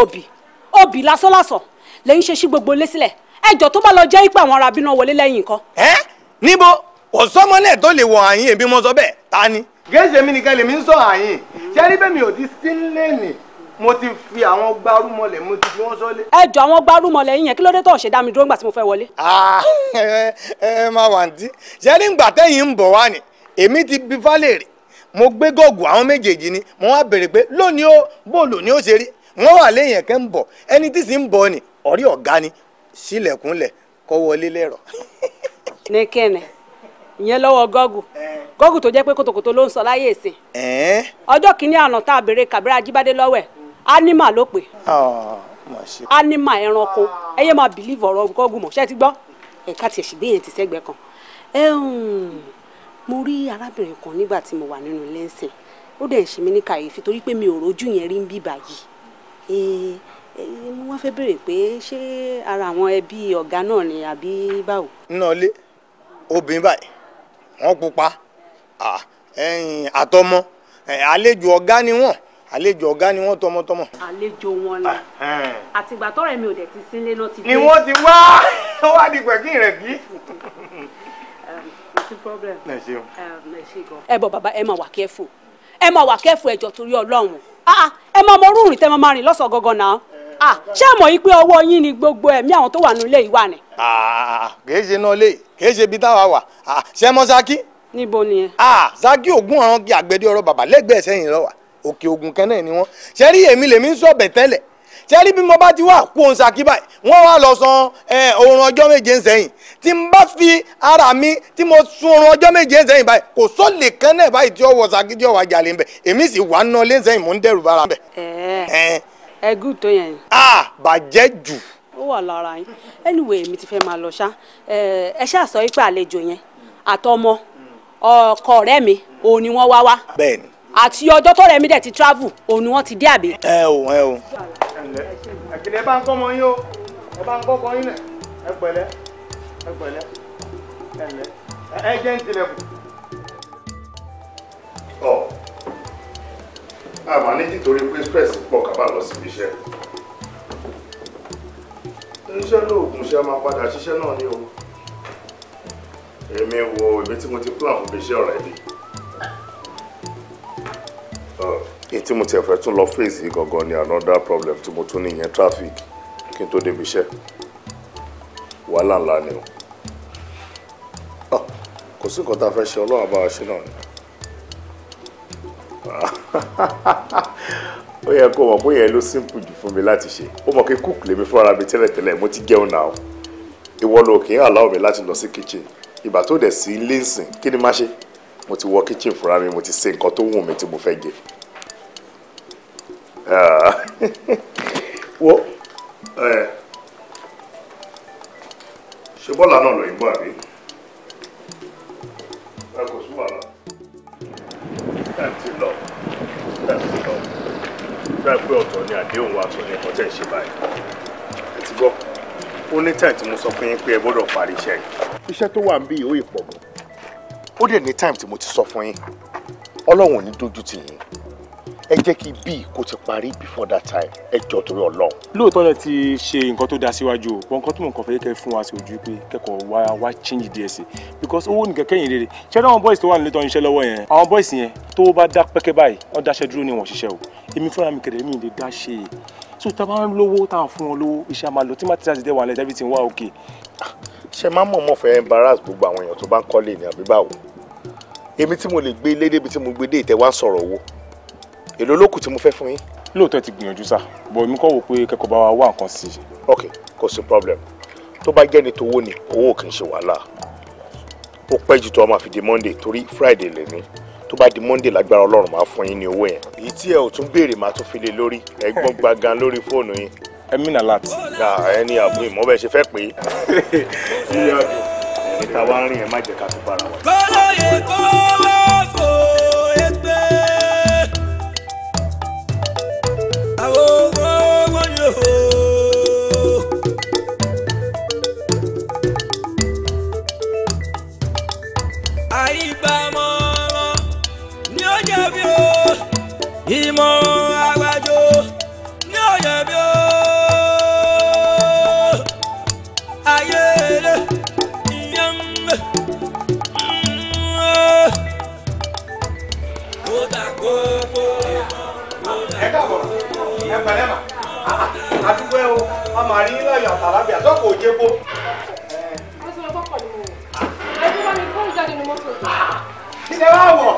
[SPEAKER 7] obì lásánlásán lẹ́yìn ṣe sí gbogbo ilé sílẹ̀ ẹjọ́ tó bá lọ jẹ́ pé àwọn ará bínú wọlé lẹ́yìn nǹkan.
[SPEAKER 11] Níbo ọ̀sọ́mọ náà tó lè wọ àyín èbí mo sọ bẹ́ẹ̀ ta ni. gẹ́sẹ̀ mi nìkan lèmi ń sọ àyìn ṣé rí bẹ́ẹ̀ mi ò ti sí lẹ́nì mo ti fi àwọn gbárùmọ̀lẹ̀ mo ti fi wọ́n sọ́lé.
[SPEAKER 7] ẹ jọ àwọn gbárùmọ̀lẹ̀ yín yẹn kí ló dé tó ṣe dá mi dúró nígbà tí mo fẹ́ wọlé.
[SPEAKER 11] ẹ máa wà ní ṣé rí ìgbà tẹ́yìn ń bọ̀ wá ni èmi ti bí fálẹ̀rì mo gbé gọ́ọ̀gù àwọn méjèèjì ni mo wá béèrè pé lónìí ó bóòlù ni ó ṣe rí wọ́n wà lẹ́yìn ẹ̀kẹ́ ń bọ̀ ẹni tí sì ń bọ̀ ni ọ̀rí ọ̀gá ni sílẹ̀kùnlẹ̀ kọ́ wọlé lẹ́rọ̀.
[SPEAKER 7] ní kẹ́nẹ̀ ìyẹn lọ́wọ́ gọ́ọ̀gù tó jẹ́ pé kòtòkòtò ló ń sọ láyé ìsìn. ọjọ́ kìíní àná tá a béèrè Kàbírà Ajíbádé lọ́wọ́ ẹ̀ ánímà ló pè. ánímà ẹranko ẹyẹ máa bìlíìfù ọ̀rọ̀ gọ́ọ̀gù mọ̀ ṣé ti gbọ́ ẹ̀ka tiẹ̀ sì gbéyẹn ti sẹ́gbẹ̀ẹ́ kan. mo rí arábìnrin kan nígbà tí mo wà nínú ilé ńsìn ó dẹ̀ ń ṣe mí ní kàyéfì torí pé mi ò rójú yẹn rí ń bí báyìí mo wá fẹ́ béèrè pé ṣé ara àwọn ẹbí ọ̀gá náà ni àbí báwo.
[SPEAKER 11] nínú ilé obìnrin báyìí wọ́n pupa àtọmọ àlejò ọ̀gá ni wọ́n tọmọtọmọ.
[SPEAKER 7] àlejò wọn ni àtìgbà tọrẹ mi ò dẹ̀ ti sílé náà ti dé.
[SPEAKER 11] ni wọ́n ti wá di pẹ̀kí rẹ̀ kí.
[SPEAKER 7] no problem. ẹ bọ bàbá ẹ máa wà kẹ́fù ẹjọ́ torí Ọlọ́run ẹ máa mọ orúurìn tẹ́ máa rìn lọ́sàn gangan náà ṣé ẹ mọ̀ yìí pé ọwọ́ yín ni gbogbo ẹ̀mí àwọn tó wà nílé yìí wà ní.
[SPEAKER 11] kì í ṣe náà lé kì í ṣe ibi táwa wà ṣé mọ Ṣakí.
[SPEAKER 7] níbo ni ẹ.
[SPEAKER 11] Ṣakí Ògún ọ̀ràn kí àgbẹ̀dẹ ọ̀rọ̀ bàbá lẹ́gbẹ̀ẹ́ sẹ́yìn lọ́wà òkè Ògùn kan náà ni wọ́n ṣe rí èmi lèmi ń sọ̀bẹ̀ tẹ́lẹ̀ ṣé rí bí mo bá ti wà kú òun ṣàkí báyìí wọ́n wá lọ san oorun ọjọ́ méje sẹ́yìn tí n bá fi ara mi tí mo sun oorun ọjọ́ méje sẹ́yìn báyìí kò sólè kan náà báyìí tí ó wọ ṣàkí tí ó wà jalè ń bẹ̀ èmi sì wà ná lé sẹ́yìn mò ń dẹ́rù bára bẹ̀.
[SPEAKER 7] ẹ gùn tó yẹn.
[SPEAKER 11] bàjẹ́ jù.
[SPEAKER 7] ó wà lára yín anyway èmi ti fẹ́ máa lọ ṣá ẹ ṣáà sọ pé àlejò yẹn àtọmọ ọkọ ọ̀rẹ́ mi òun ni wọ́n wá wá.
[SPEAKER 11] bẹ́ẹ̀ni.
[SPEAKER 7] àti ọjọ́ tó rẹ̀ mí dẹ̀ ti travel òun ni wọ́n ti dé àbí.
[SPEAKER 11] ẹ o. ẹ̀kìlẹ̀ bá ń kọ́ ọmọ yín o ẹ bá ń kọ́ ọkọ yín náà ẹ pẹ̀lẹ́ ẹ jẹ́ ń tilẹ̀kùn.
[SPEAKER 4] àmọ́ ní nítorí pé stress pọ̀ kábà lọ síbi iṣẹ́ iṣẹ́ lóògùn ṣe máa padà ṣiṣẹ́ náà ní o èmi wo ibi tí mo ti plan fún iṣẹ́ already èyí tí mo ti ẹ̀fẹ́ tún lọ face gangan ni another problem tí mo tún ní ìyẹn traffic kí n tó débi iṣẹ́ wàhálà ńlá ni o kò sí nǹkan tá a fẹ́ ṣe ọlọ́run bá wa ṣe náà ni ó yẹ kó mọ̀ bóyá ló simple jù fún mi láti ṣe ó mọ̀ kí cook lèmi fúnra mi tẹ́lẹ̀tẹ́lẹ̀ mo ti jẹun náà ìwọ ló kì í allow mi láti lọ sí kitchen ìgbà tó dẹ̀ sí lẹ́sìn kí ni má ṣe mo ti wọ kitchen fúnra mi mo ti ṣe nǹkan tó wù mí tí mo fẹ́ jẹ wo ṣe bọ́ọ̀lù náà lọ ìbọn àbí ẹ kò sún wàhálà ẹ ti lọ bẹ́ẹ̀ pé ọ̀tọ̀ ni àdéhùn wa ọ̀tọ̀ ni ẹ̀kọ́ tẹ̀ ń ṣe báyìí ẹ ti gbọ́ ó ní time tí mo sọ fún yín pé ẹ gbọ́dọ̀ parí iṣẹ́ yìí iṣẹ́ tó wà ń bí ìwé ìpọ̀ mọ́ ó dẹ̀ ní time tí mo ti sọ fún yín ọlọ́run ò ní dojú tì yín ẹ jẹ́ kí bíi kó ti parí before that time ẹ jọ torí ọlọ́run.
[SPEAKER 15] lóòótọ́ náà ti ṣe nǹkan tó dáa síwájú o wọn nǹkan tó mọ̀ nǹkan fẹ́ kẹ́ fún wa sí ojú pé kẹ́kọ̀ọ́ wá change díẹ̀ sí because owó nìkan kẹ́yìn rere ṣé àwọn boys tó wà nílé tó ń ṣiṣẹ́ lọ́wọ́ yẹn àwọn boys yẹn tó bá dá pẹ́kẹ́ báyìí wọ́n dáṣẹ́ dúró ní wọ́n ṣiṣẹ́ o èmi fúnra mi kẹ̀dẹ̀ mi lè dá ṣe é so tá a bá ń lówó tá a fún wọn lówó iṣẹ́ máa lọ tí má ti ṣàṣìdẹ́ wà lẹ́tẹ̀ everything wà okay.
[SPEAKER 4] ṣe máa mọ̀ mọ́ fẹ́ embarrass gbogbo àwọn èèyàn tó bá ń kọ́lé ní àbí báwo èmi tí mo lè gbé ilé débi tí mo gbé dé ìtẹ́wá sọ̀rọ̀ owó èló lókù tí mo fẹ́ fún yín.
[SPEAKER 15] lóòótọ́ ti gbìyànjú sá bọ̀ èmi kọ́ wò pé kẹ́kọ̀ọ́ bá wa wá nǹkan sí i.
[SPEAKER 4] ok kò sí problem tó bá jẹ́ ní towó ni owó kì í ṣe wàhálà ó pẹ́ jù tó a máa fi di monday torí friday lè ní tó bá di monday lágbára ọlọ́run máa fún yín ní owó yẹn èyí tí ẹ ò tún béèrè máa tún fi lé lórí ẹgbọ́n gbagan lórí fóònù yín.
[SPEAKER 15] ẹ mí nà láti.
[SPEAKER 4] ẹni àbú ìmọ̀ bẹ́ẹ̀ ṣe fẹ́ pé ẹni tá a wá ń rìn ẹ má jẹ́ ká fi bára wa.
[SPEAKER 14] kọ́lọ́yè kọ́lọ́ fò égbé àwọn owó yòó. àyíbámọ́ ni ó jẹ́ bí o ìmọ̀ràn àgbàjọ ni ó jẹ́ bí o ayé rẹ̀ ìyẹn mẹ́. ó dà kókó
[SPEAKER 11] ẹ káàbọ̀ ẹ pẹ̀lẹ́ mà àdúgbò ẹ o ọmọ àrí láyọ̀ àtàlábì àtọ́kọ̀ òjé kó. kí lẹ wá wọ̀.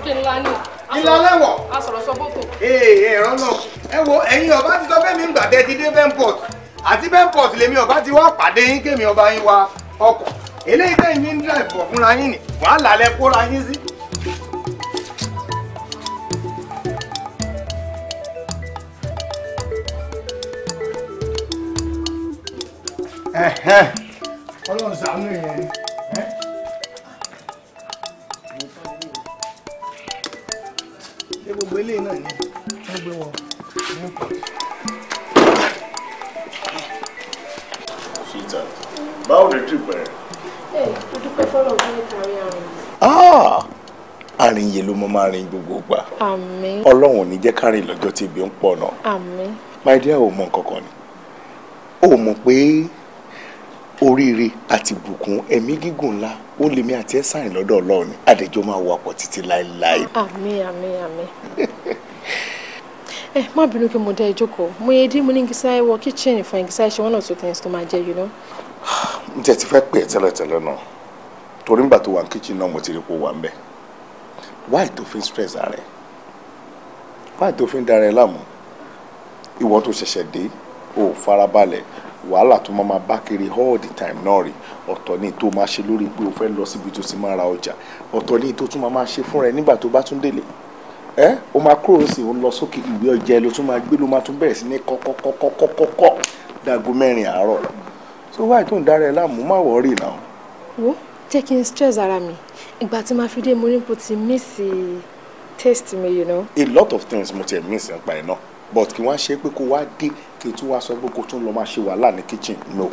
[SPEAKER 12] kí n la ní.
[SPEAKER 11] kí lọ lẹ́wọ̀.
[SPEAKER 12] a sọ̀rọ̀ sọ bọ́tò.
[SPEAKER 11] ẹ̀rọ náà ẹ wo ẹ̀yin ọba ti sọ fẹ́mi ń gbàdẹ́ ti dé Benport àti Benport lèmi ọba ti wá pàdé yín kémi ọba yín wa ọkọ̀ eléyìí tẹ̀yìn ní drive bọ̀ fúnra yín ni wàhálà lẹ kóra yín sí. Ọlọ́run ṣàánú èèyàn ni. ṣé gbogbo eléyìí náà ni wọ́n gbé wọn ní pọ̀.
[SPEAKER 4] ṣíta báwo lè tún bẹ̀rẹ̀.
[SPEAKER 12] ẹ o dúpẹ́ fọlọ́ fún mi kárí àrùn.
[SPEAKER 4] àrìn yìí ló mọ máa rìn gbogbo gbà.
[SPEAKER 12] àmín.
[SPEAKER 4] ọlọ́run ò ní jẹ́ kárìn lọ́jọ́ tí ibi ń pọ̀ náà.
[SPEAKER 12] àmín.
[SPEAKER 4] my dear ò mọ nǹkan kan ni ó mọ̀ pé oríire àti ìbùkún ẹ̀mí gígùn ńlá ó lèmi àti ẹ̀ sáyìn lọ́dọ̀ ọlọ́run àdéjọ́ máa wà pọ̀ títí láéláé.
[SPEAKER 12] àmín àmín àmín. ẹ má bínú kí mo dá ẹ jókòó mo yẹ dí mo ní kí sáyé wọ kíchìnì fún ẹ kí sáyé ṣe one or two things tó máa jẹ you know.
[SPEAKER 4] n tẹ́ ti fẹ́ pè é tẹ́lẹ̀tẹ́lẹ̀ náà torí nígbà tó wà ní kíchìnì náà mo ti rí pé ó wà ń bẹ̀ wáì tó fi ń stress ara ẹ̀ wáì tó fi ń dára ẹ láàmú ìwọ tó ṣẹ̀ṣẹ̀ dé ò farabalẹ̀ wàhálà tó máa bá kiri all the time náà rí ọ̀tọ̀ ní tó máa ṣe lórí pé o fẹ́ lọ síbi tó ti máa ra ọjà ọ̀tọ̀ ní tó tún máa ṣe fúnra ẹ nígbà tó bá tún délé o máa kúrò sí o ń lọ sókè ìwé ọjà ẹ ló tún máa gbé ló máa tún bẹ̀rẹ̀ sí ní kọ́kọ́kọ́kọ́kọ́ dáago 4 àárọ̀ so wáyé tó ń dára ẹ láàmú má wọ́ọ̀rì náà.
[SPEAKER 3] wo jẹ́ kí n stress ara mi ìgbà tí màá fi dé mo ní kó ti miss taste mi you know.
[SPEAKER 4] a lot of things mo ti miss nípa ẹ̀ náà but kí wọ́n ṣe pé kó wá dé kí n tún wá sọ pé kó tún lọ máa ṣe wàhálà ní kitchen no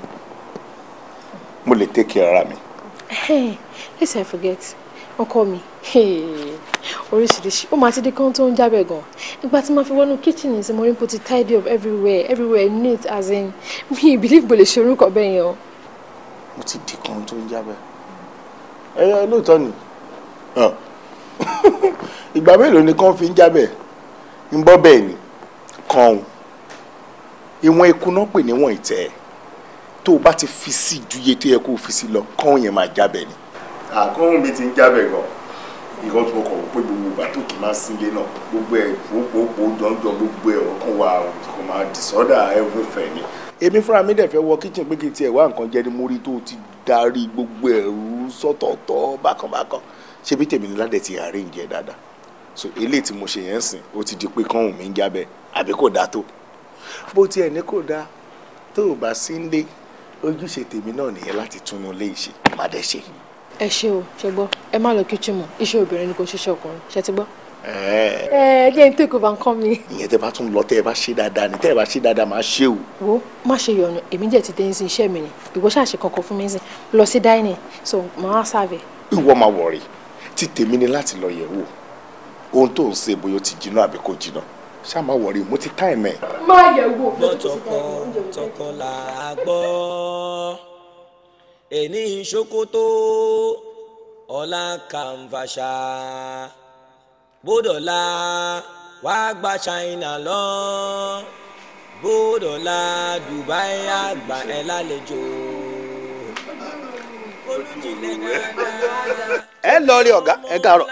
[SPEAKER 4] mo lè take care ara mi.
[SPEAKER 3] let's not forget ọkọ mi oríṣiríṣi ó máa ti di kan tó ń jábẹ̀ gan ìgbà tí màá fi wọnú kitchen ní sí mo rí pé ti tidy up everywhere neat as in me believe bó lè ṣe orúkọ bẹ́ẹ̀ yẹn o.
[SPEAKER 4] mo ti di kan tó ń jábẹ̀ lóòótọ́ ni ìgbà mélòó ni kàn fi ń jábẹ̀ ń bọ́ bẹ́ẹ̀ ni kan ìwọ̀n ikú náà pè níwọ̀n ìtẹ́ tó o bá ti fi sí ju iye tó yẹ kó o fi sí lọ kàn yẹn máa jábẹ̀ ni. àkọ́hún mi ti ń jábẹ̀ gan ìkan tó kọ̀ pé gbogbo ìgbà tó kì í máa sílé náà gbogbo ẹ̀ fòófòófò jọ̀ǹjọ̀ gbogbo ẹ̀ ọkàn wa kò máa disorder everything ni. èmi fúnra mi dẹ̀ fẹ́ wọ kitchen pé kí n tiẹ̀ wá nǹkan jẹ ni mo rí tó ti darí gbogbo ẹ̀rú sọ́tọ̀ọ̀tọ̀ bákanbákan ṣé bí tèmi ní ládẹ̀ ti arrange ẹ̀ dáadáa so eléyìí tí mo ṣe yẹn sìn ó ti di pé kọ́hún mi ń jábẹ̀ àbí kò dáa tó bó tiẹ̀ ní kò dáa tó o bá sí ń lé ojúṣe tèmi náà nìyẹn láti túnú lé ìṣe má dẹ̀ ṣe.
[SPEAKER 3] ẹ ṣe o ṣe gbọ́ ẹ má lọ kitchen mọ́ iṣẹ́ obìnrin ni kò ṣiṣẹ́ ọkùnrin ṣe ti gbọ́. jẹ́ n take over nǹkan mi.
[SPEAKER 4] ìyẹn tẹ́ bá tún lọ tẹ́ ẹ bá ṣe dáadáa ni tẹ́ ẹ bá ṣe dáadáa máa ṣe o.
[SPEAKER 3] wo má ṣe yọnu èmi jẹ́ ti dé ní iṣẹ́ mi ni ìwọ ṣàṣe kankan fún mi lọ sí dining so màá sáàbẹ̀.
[SPEAKER 4] ìwọ máa wọ̀rì tí tèmi ni láti lọ yẹ̀ wò ohun tó ń ṣe bóyá ó ti jiná àbí kò jiná ṣá máa wọ̀rì mo ti time ẹ̀.
[SPEAKER 3] má yẹ̀ wò.
[SPEAKER 14] tọkọ là á gbọ́ èní ṣòkòtò ọ̀la kàǹfàṣà bódọ̀là wàá gba China lọ bódọ̀là Dubai àgbà ẹ̀ lálejò.
[SPEAKER 11] ẹ lọ rí ọ̀gá ẹ gàrọ̀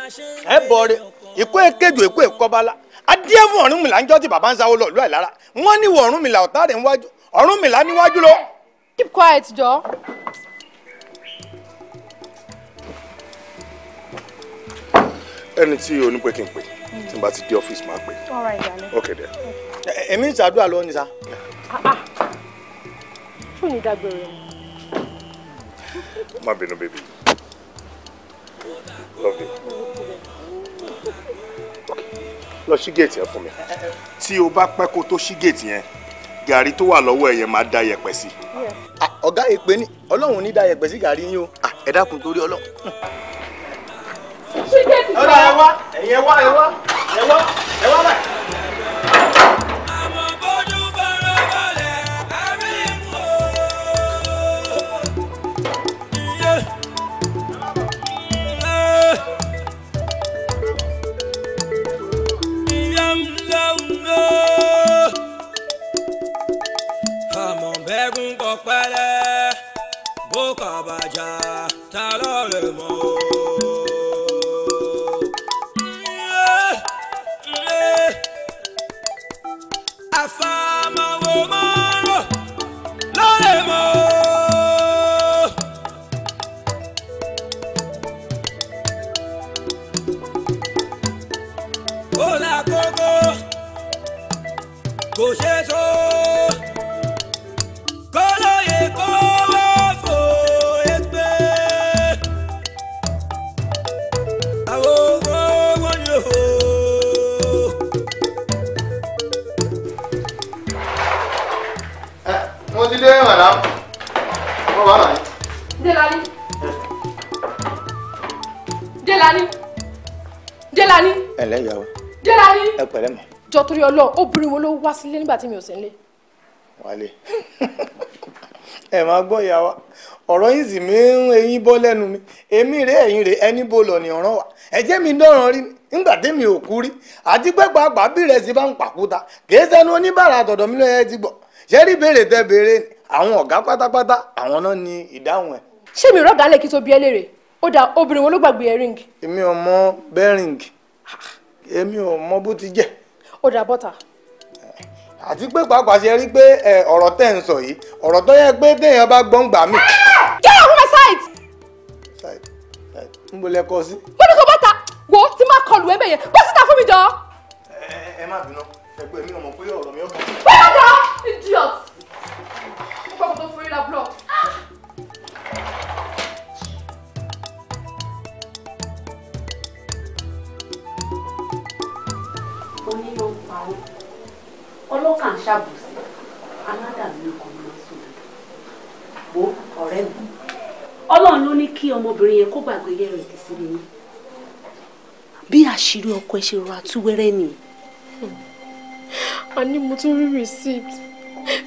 [SPEAKER 11] ẹ bọ̀ rí ìkó èkejì èkó èkọ́bálá adíẹ fún Ọ̀rúnmìlà ń jọ́ tí bàbá ń sáwó lọ ìlú ẹ̀ lára wọ́n ní wọ Ọ̀rúnmìlà ọ̀tá rẹ̀ níwájú Ọ̀rúnmìlà níwájú lọ.
[SPEAKER 12] keep quiet jọ.
[SPEAKER 4] ẹni tí o ní pé kí n pè tí n bá ti dé ọ́fíìsì máa pè.
[SPEAKER 12] all right darling.
[SPEAKER 4] okay then.
[SPEAKER 11] èmi ń ṣàdúrà lọ ní sa.
[SPEAKER 12] ṣó ní dágbére ni.
[SPEAKER 4] má bínú baby love you. lọ ṣí géètì yẹn fún mi tí o bá pẹ́ kó tó ṣí géètì yẹn gàrí tó wà lọ́wọ́ ẹ̀ yẹn máa da yẹ̀pẹ̀ sí.
[SPEAKER 11] ọ̀gá èpè ni ọlọ́run ní da yẹ̀pẹ̀ sí gàrí yín o ẹ dákun torí ọlọ́run.
[SPEAKER 12] ṣí géètì
[SPEAKER 11] ọ̀rọ̀ ẹ wá ẹ̀yin ẹ wá báyìí.
[SPEAKER 14] pẹ̀lẹ́ bó kà bàjá ta ló lè mọ̀ o. àfàmọ́wò mọ́rọ̀ ló lè mọ̀ o. ó là kókó kò ṣe é tó.
[SPEAKER 11] Madam, wọ́n wà láyé.
[SPEAKER 12] Delani. Delani. Delani.
[SPEAKER 11] Ẹ lẹ́ ìyàwó.
[SPEAKER 12] Delani.
[SPEAKER 11] Ẹ pẹ̀lẹ́ mọ̀.
[SPEAKER 12] Jọ torí Ọlọ́run, obìnrin wo ló wá sílé nígbà tí mi ò sí nílé?
[SPEAKER 11] Wálé. Ẹ máa gbọ́ ìyá wa. Ọ̀rọ̀ yìí sì mí ń eyín bọ́ lẹ́nu mi. Èmi rè ẹ̀yin rè ẹni bó lọ ní ọ̀ràn wa. Ẹ̀jẹ̀ mi dọ̀ràn rí nígbà tẹ́mi ò kú rí. Àti pé pàápàá bí rẹ̀ sì bá ń pàkúta. Kìí sẹ́nu oníbàárà àtọ̀dọ̀ mi lọ́yẹ̀ ti gbọ̀. Ṣé rí béèrè tẹ béèrè ni? Àwọn ọ̀gá pátápátá àwọn náà ní ìdáhùn ẹ̀.
[SPEAKER 12] Ṣé mi rọ́gà lè kí tó bí ẹ léèrè? Ó dà obìnrin wo ló gbàgbé earring?
[SPEAKER 11] Èmi ò mọ bearing. Èmi ò mọ bó ti jẹ́.
[SPEAKER 12] Ó dà bọ́tà.
[SPEAKER 11] àti pé pàápàá ṣe rí pé ọ̀rọ̀ tẹ́ ń sọ yìí ọ̀rọ̀ tó yẹ pé téèyàn bá gbọ́n gbà mí.
[SPEAKER 12] Get out of my sight.
[SPEAKER 11] ń bolẹ̀ kọ sí.
[SPEAKER 12] mo ní kó bọ́ta wo tí máa kọlù ẹ bẹ́yẹn bó síta fún mi jọ.
[SPEAKER 11] ẹ má bínú ẹgbẹ́ mi ò mọ̀ pé ọ̀rọ̀ mi ò kàn.
[SPEAKER 12] bẹ́ẹ̀ dá idiot. ó gbọ́dọ̀ tó fún yín la block.
[SPEAKER 7] oníyàn ń pa ọ́ ọlọ́kà ń ṣàbùsí aládàlú ọkọ̀ máa ń sọ̀rọ̀ wo ọ̀rẹ́ mi ọlọ́run ló ní kí ọmọbìnrin yẹn kó gbàgbé yẹ rẹ̀ ti sílé yín bí àṣírí ọkọ ẹ ṣe rọra tú wẹ́rẹ́ ni.
[SPEAKER 3] àní mo tún rí receipt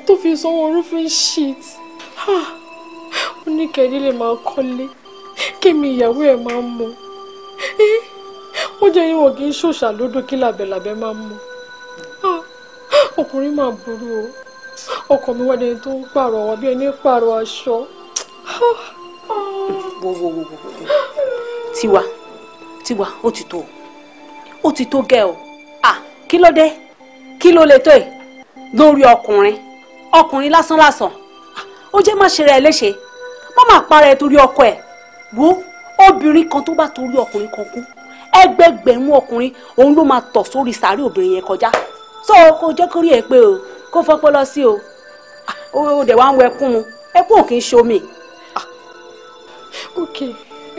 [SPEAKER 3] tó fi sanwó roofing sheet ó ní kẹ́ni lè máa kọ́lé kémi ìyàwó ẹ̀ máa ń mọ wọ́n jẹ́ ìwọ̀n kì í ṣòṣà lódò kí làbẹ̀làbẹ̀ máa ń mọ ọkùnrin máa burú o ọkọ mi wá dẹni tó ń pààrọ̀ wá bí ẹni pààrọ̀ aṣọ.
[SPEAKER 7] wo tiwa ó ti tó gẹ́ o kí ló dé kí ló lè tó ẹ̀ lórí ọkùnrin lásán ó jẹ́ má ṣe rẹ̀ léṣe má má para ẹ̀ torí ọkọ ẹ̀ wo obìnrin kan tó bá torí ọkùnrin kan kú ẹgbẹgbẹ̀rún ọkùnrin òun ló máa tọ̀ sórí sàárè obìnrin yẹn kọjá so kò jẹ́ kórí ẹ̀ pé o kó fọ́pọ́ lọ sí o ó dẹ̀ wá ń wọ ẹkún mu ẹkún ò kì í ṣomi.
[SPEAKER 3] ok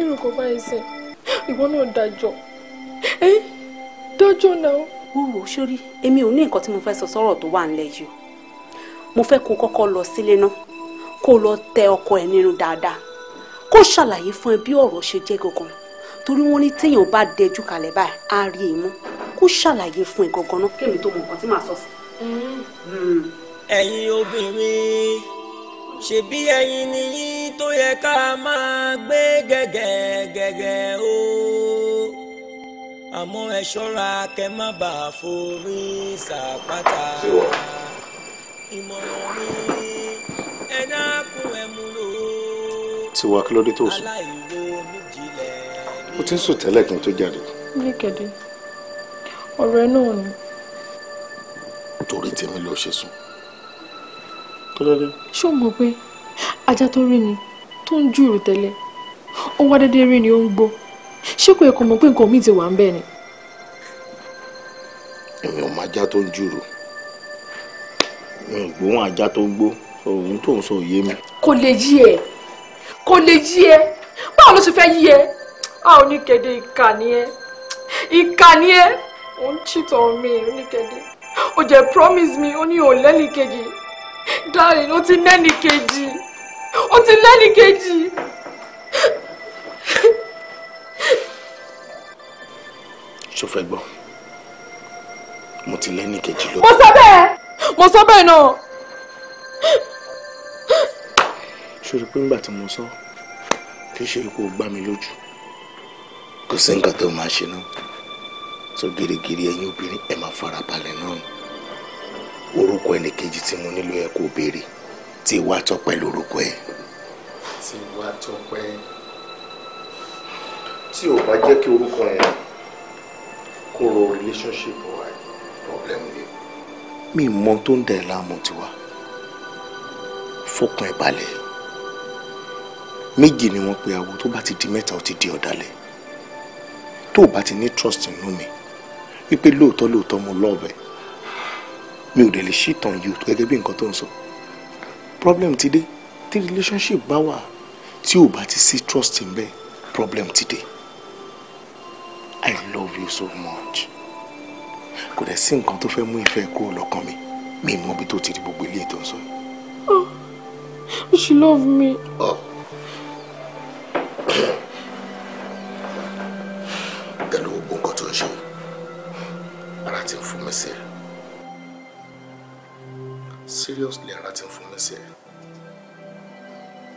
[SPEAKER 3] irú kò bá ẹ sẹ ìwọ náà dájọ́ náà.
[SPEAKER 7] wúwo sórí èmi ò ní nǹkan tí mo fẹ́ sọ sọ́rọ̀ tó wà nílẹ̀ yìí mo fẹ́ kó kọ́kọ́ lọ sílé náà kó lọ tẹ ọkọ ẹ̀ nínú dáadáa kó ṣàlàyé fún ẹ bí ọ̀rọ̀ ṣe jẹ́ gangan torí wọ́n ní téèyàn bá dẹjú kalẹ̀ báyìí á rí èémú kó ṣàlàyé fún ẹ gangan náà kémi tó mọ nǹkan tí màá sọ sí.
[SPEAKER 14] ẹ̀yin obìnrin ṣebí ẹ̀yin nìyí tó yẹ ká máa gbé gẹ́gẹ́ o àmọ́ ẹ ṣọ́ra kẹ́ má bàa forí sàpátá ìmọ̀ràn mi ẹ dákun ẹ mú lò.
[SPEAKER 4] Tiwa kí ló dé tó sùn ó ti ń sùn tẹ́lẹ̀ kí n tó jáde.
[SPEAKER 3] Níkẹ́dé ọ̀rọ̀ ẹ náà ni.
[SPEAKER 4] torí tèmi ló ṣe sùn. kí ló dé.
[SPEAKER 3] ṣé o mọ̀ pé ajá tó rí ni tó ń jùrù tẹ́lẹ̀ ó wá dédé rí ni ó ń gbó ṣé kò yẹ kó mọ̀ pé nǹkan míì ti wà ń bẹ̀ ni.
[SPEAKER 4] èmi ò mọ ajá tó ń jùrù mi ò gbóhùn ajá tó ń gbó ohun tó ń sọ òye mi.
[SPEAKER 3] kò lè yí ẹ báwo ló ṣe fẹ́ yí ẹ a ò ní kéde ìkà ni ẹ ò ń cheat on me Oníkẹ́dé ó jẹ́ promise me ó ní ò lẹ́nì kejì darling ó ti lẹ́nì kejì
[SPEAKER 4] ṣó fẹ́ gbọ́ mo ti lẹ́nì kejì lọ.
[SPEAKER 3] mo sọ bẹ́ẹ̀ náà.
[SPEAKER 4] ṣòro pé ńgbà tí mo sọ kì í ṣe kó o gbá mi lójú kò sí nǹkan tó máa ṣe náà so gírígírí ẹ̀yin obìnrin ẹ máa fara balẹ̀ náà orúkọ ẹnìkejì tí mo nílò ẹ kó béèrè Tiwa Tọ́pẹ́ lórúkọ ẹ. Tiwa Tọ́pẹ́ tí ò bá jẹ́ kí orúkọ yẹn kó ro relationship wa problem ni mi mọ tó ń dẹ̀ láàmú Tiwa fọkàn ẹ balẹ̀ méjì ni wọ́n pe awo tó bá ti di mẹ́ta ó ti di ọ̀dàlẹ̀ tó o bá ti ní trust nínú mi wípé lóòótọ́ mo love ẹ mi ò dẹ̀ lè shit on you gẹ́gẹ́ bí nǹkan tó ń sọ problem ti dé tí relationship bá wà tí ò bá ti sí trust ń bẹ problem ti dé I love you so much kò dẹ̀ sí nǹkan tó fẹ́ mú ìfẹ́ kúrò lọ́kàn mi mọ bí tó ti rí gbogbo ilé tó ń sọ.
[SPEAKER 3] She love me.
[SPEAKER 4] pẹ̀lú gbogbo nǹkan tó ń ṣe ara ti ń fún mi sí ẹ seriously ara ti ń fún mi sí ẹ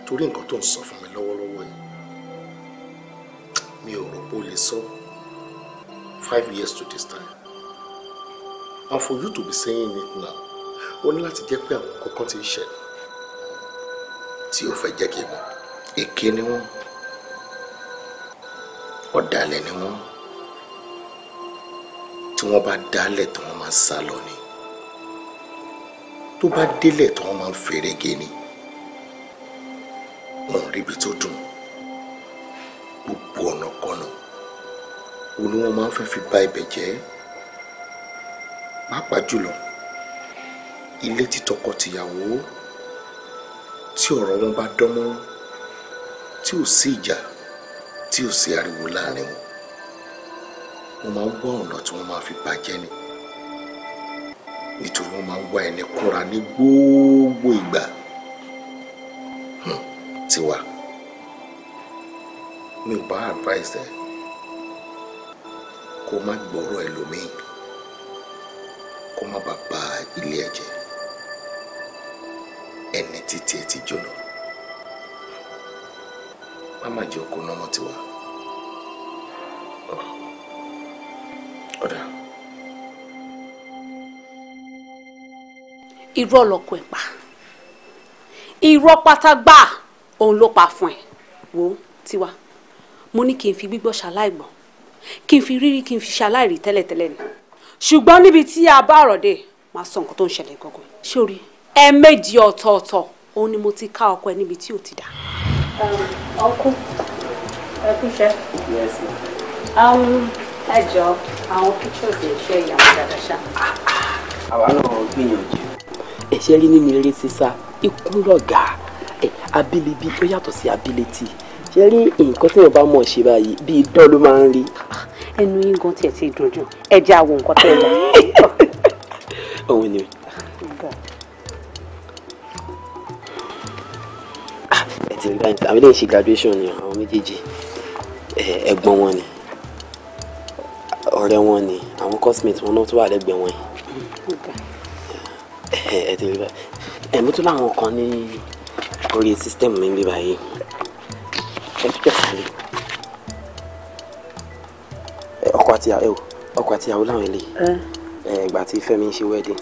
[SPEAKER 4] torí nǹkan tó ń sọ fún mi lọ́wọ́lọ́wọ́ yìí mi ò rò pé o lè sọ 5 years to this time and for you to be saying it now ó ní láti jẹ́ pé àwọn kankan ti ń ṣẹlẹ̀ tí o fẹ́ jẹ́ kí n mọ̀ èké ni wọ́n ọ̀dàlẹ̀ ni wọ́n tí wọ́n bá dálẹ̀ tí wọ́n máa sá lọ ni tó bá délẹ̀ tí wọ́n máa ń fèrègé ni wọn ò ríbi tó dùn gbogbo ọ̀nà kọ́nà wo ni wọ́n máa ń fẹ́ fi bà ibẹ̀ jẹ́ pàápàá jùlọ ilé tí tọkọ-tìyàwó tí ọ̀rọ̀ wọn bá dánmọ́ tí ò sí ìjà tí ò sí ariwo láàrin wọn máa ń wá ọ̀nà tí wọ́n máa fi bàjẹ́ ni nítorí wọ́n máa ń wá ẹni kúnra ní gbogbo ìgbà. Tiwa mi ò bá advice ẹ kó má gbọ́rọ̀ ẹlòmíì kó má bàa bà ilé ẹ jẹ́ ẹni títí ẹ ti jóná má má jẹ́ okó náà mọ́ Tiwa ọ̀dà.
[SPEAKER 7] irọ́ lọkọ ẹ̀ pa irọ́ pátá gbáà òun ló pa fún ẹ wo Tiwa mo ní kí n fi gbígbọ́ ṣaláìgbọ́ kí n fi rírí kí n fi ṣaláìrí tẹ́lẹ̀tẹ́lẹ̀ ni ṣùgbọ́n níbi tí a bá ọ̀rọ̀ dé máa sọ nǹkan tó ń ṣẹlẹ̀ gangan sórí ẹ̀ẹ̀mejì ọ̀tọ̀ọ̀tọ̀ òun ni mo ti ká ọkọ ẹ níbi tí ò ti dá.
[SPEAKER 1] ọkọ ẹ kú iṣẹ́. ẹ jọ àwọn pictures ẹ ṣe ìyàwó dáadáa ṣá.
[SPEAKER 16] àwa náà gbìyànjú ẹ̀ṣẹ́ rí nínú eré sísá ikú lọ̀gá abilibi ó yàtọ̀ sí ability ṣe rí nǹkan tí èèyàn bá mọ̀ ṣe báyìí bíi idán ló máa ń rí.
[SPEAKER 7] ẹnu yín gan tiẹ̀ ti dùn jù ẹ jẹ́ àwọn nǹkan tẹ́ ẹ lọ.
[SPEAKER 16] òun ni ẹ ti rí báyìí àwọn eléyìí ṣe graduation ni àwọn méjèèjì ẹ̀gbọ́n wọn ni ọ̀rẹ́ wọn ni àwọn cosmate wọn náà tó wà lẹ́gbẹ̀ẹ́ wọn yìí ẹ ti rí báyìí ẹ̀mú tó láwọn kan ní orí system mi bí báyìí ẹ tún jẹ́ kálí ọkọ àti ìyàwó láwọn eléyìí ìgbà tí Fẹ́mi ń ṣe wedding.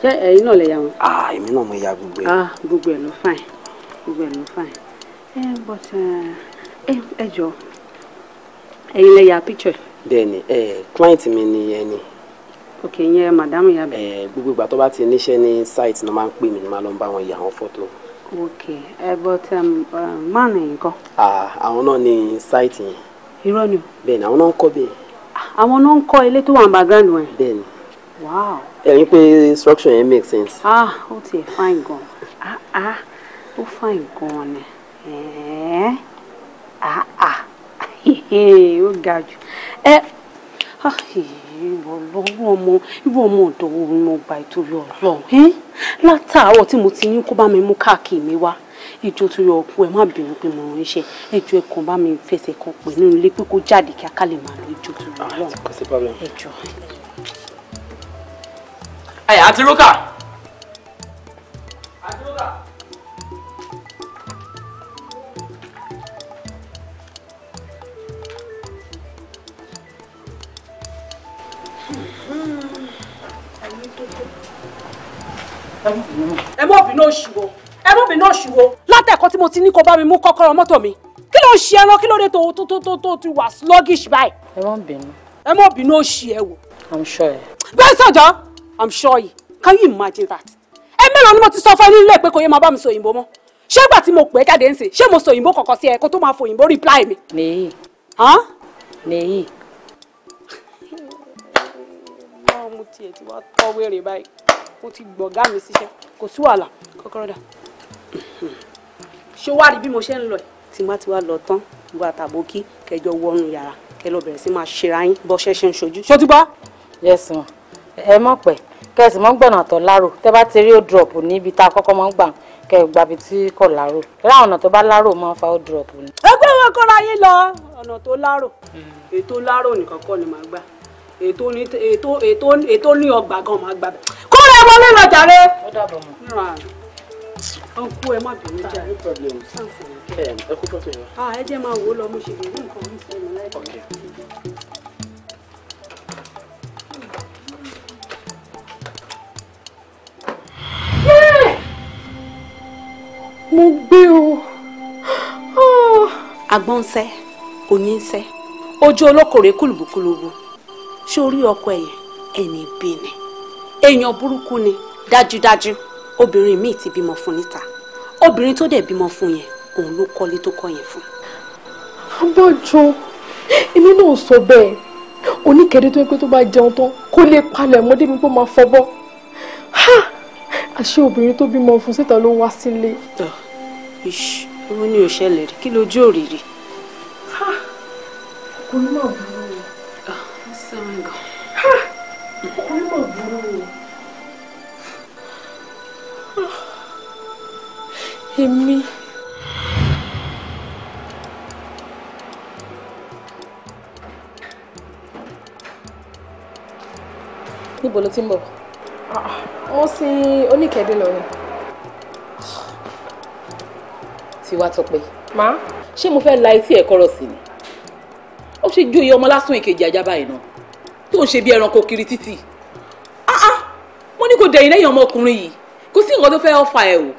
[SPEAKER 7] ṣé ẹ̀yin náà lè yà wọn.
[SPEAKER 16] èmi náà mo ya gbogbo ẹ̀.
[SPEAKER 7] gbogbo ẹ̀ ló fine gbogbo ẹ̀ ló fine but ẹ jọ ẹ̀yin lè ya picture.
[SPEAKER 16] bẹ́ẹ̀ni client mi ni ẹni.
[SPEAKER 7] ok yẹn madam yabe.
[SPEAKER 16] gbogbo ìgbà tó bá ti níṣẹ́ ní site ni wọ́n máa ń pè mí ni máa lọ bá wọn ya àwọn fọ́tò.
[SPEAKER 7] ok but man nǹkan.
[SPEAKER 16] àwọn náà ní site yẹn.
[SPEAKER 7] irọ́ ni o.
[SPEAKER 16] bẹ́ẹ̀ni àwọn náà ń kọ́ bẹ́ẹ̀.
[SPEAKER 7] àwọn náà ń kọ́ ilé tó wà ní background wọn.
[SPEAKER 16] bẹ́ẹ̀ni.
[SPEAKER 7] wow.
[SPEAKER 16] ẹ̀yin pé structure yẹn make sense.
[SPEAKER 7] ó tiẹ̀ fine gan ó fine gan ni ó ga jù irú ọmọ ọ̀dọ́ wo ni mo gba ìtorí Ọlọ́run látàárọ̀ tí mo ti ní kó bá mi mú káàkiri mi wá ìjọ tó yọ ọkọ ẹ má bínú pé mo rán iṣẹ́ ẹjọ́ ẹ̀kan bá mi fẹsẹ̀ kan pè nínú ilé pé kó jáde kí aká lè máa lọ ìjọ tó yọ Ọlọ́run ẹjọ́.
[SPEAKER 8] ẹ àti Rúkà.
[SPEAKER 7] ẹ mọ̀ bínú òṣìwò látẹ̀kọ́ tí mo ti ní kó bá mi mú kọ́kọ́rọ́ mọ́tò mi kí ló ń ṣe ẹran kí ló dé tó ti wà sluggish báyìí. ẹ mọ̀ bínú òṣì ẹ wò.
[SPEAKER 1] I'm sure.
[SPEAKER 7] bẹ́ẹ̀ sọ̀jọ́ I'm sure yìí can you imagine that. ẹ mélòó ni mo ti sọ fún ẹ nílé pé kò yẹ máa bá mi sọ òyìnbó mọ́ ṣé ìgbà tí mo pè é jáde ń sè ṣé mo sọ òyìnbó kọ̀ọ̀kan sí ẹ kó tó máa fọ òyìnbó reply mi.
[SPEAKER 1] nìyí. nìyí.
[SPEAKER 7] mo tiẹ̀ ti wá tọ́ wéré báyìí mo ti gbọ̀gá mi síṣẹ́ kò sí wàhálà kọ́kọ́rọ́ dà. ṣé wàá rí bí mo ṣe ń lọ ẹ̀ tí má ti wá lọ tán ìwà àtàbókí kẹjọ wọnú yàrá kẹ lọ bẹ̀rẹ̀ sí máa ṣera yín bọ́ ṣẹ́ṣẹ́ ń ṣojú ṣó ti bọ́.
[SPEAKER 1] yes ma ẹ mọ̀ pé kẹsì mọ́ gbọ̀nà tó lárò tẹ́ bá ti rí ó drop níbi tá a kọ́kọ́ mọ́ ń gbà kẹ gbàbí tí kò lárò láwọn ọ̀nà tó bá lárò máa ń fa ó drop ni.
[SPEAKER 7] ẹgbẹ́ wọn kọ́ra yín lọ ọ̀nà tó lárò ètò lárò nìkan kọ́ ni màá gbà ètò ní ọgbà gan máa gbà bẹ́ẹ̀ kó rẹ wọlé lọ jàre.
[SPEAKER 1] ó dàbọ̀ mọ́.
[SPEAKER 7] ọkú ẹ má bínú jà ẹ
[SPEAKER 16] kú fọ́tò yẹn.
[SPEAKER 7] ẹ jẹ́ máa wò ó lọ mo ṣe lè rí nǹkan mi sí mi láì. mo gbé o. agbọ́n ń sẹ́ oyin ń sẹ́ ojú olókòrè kùlùbùkùlùbù ṣé orí ọkọ ẹ̀yẹ ẹni bí ni èèyàn burúkú ni dájúdájú obìnrin míì ti bímọ fún níta obìnrin tó dẹ̀ bímọ fún yẹn òun ló kọ́lé tó kọ́ yẹn fún.
[SPEAKER 12] abájọ èmi náà sọ bẹ́ẹ̀ oníkẹ́dẹ́ tó yẹ pé tó bá jẹun tán kó lè palẹ̀ ọmọdé mi pé máa fọbọ́ àṣé obìnrin tó bímọ fún síta ló wá sílé.
[SPEAKER 7] owó ní òṣèlè rí kí lójú òrìrì.
[SPEAKER 12] ọkùnrin náà burú o. ọkùnrin náà burú o. èmi. níbo ló ti ń bọ̀? wọ́n sin oníkẹ́dẹ́ lọ ni.
[SPEAKER 17] Tiwa Tọ́pẹ́.
[SPEAKER 12] Má.
[SPEAKER 17] Ṣé mo fẹ́ la etí ẹ̀ kọ́rọ̀ sí ni? Ó ṣe jó iye ọmọ lásán ìkejì ajá báyìí náà tó ń ṣe bí ẹranko kiri títì. Mo ní kò dẹ̀yìn lẹ́yìn ọmọkùnrin yìí kò sí nǹkan tó fẹ́ ọ́fà ẹ̀ o.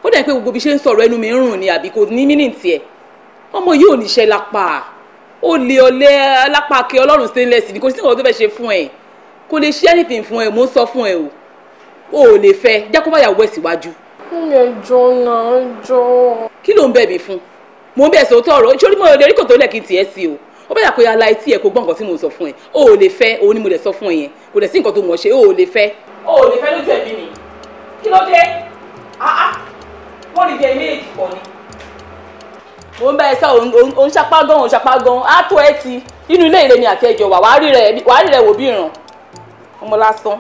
[SPEAKER 17] Ó dẹ̀ pé gbogbo bí ṣe ń sọ̀rọ̀ ẹnu mi ń rùn ni àbí kò ní mínì tiẹ̀. Ọmọ yìí ò níṣẹ́ lápá. Ó lé ọlẹ́ lápá kí Ọlọ́run stainless ni kò sí nǹkan tó fẹ́ ṣe fún ẹ. Kò lè ṣe anything fún ẹ mo ń sọ fún ẹ o. O ò lè fẹ́ jẹ́ kó bá yàwó ẹ̀ síwájú.
[SPEAKER 12] Mi ẹjọ́ náà ẹjọ́.
[SPEAKER 17] Kí ló ń bẹ̀ mí fún? Mo ń bẹ̀ sọ tọ̀rọ̀ sórí mo lè rí kò tó lẹ̀ kí n tiẹ̀ sí o. Ó bẹ̀rẹ̀ pé ala etí ẹ̀ kò gbọ́ nǹkan tí mo sọ fún ẹ. O ò lè fẹ́ òun ni mo lè sọ fún ẹ yẹn. Kò dẹ̀ sí nǹkan tó mọ̀ ṣe o ò lè fẹ́. O ò lè fẹ́ lójú ẹ̀mí mi. Kí ló dé? Wọ́n rí bí ẹ méjì pọ̀ ni. Mo ń bá ẹ sọ òun ṣapá gan á tó ẹ ti inú ilé ìrẹ́mi àti ẹjọ́ wà wàá rí rẹ̀ wò bí ìràn. Ọmọ lásán.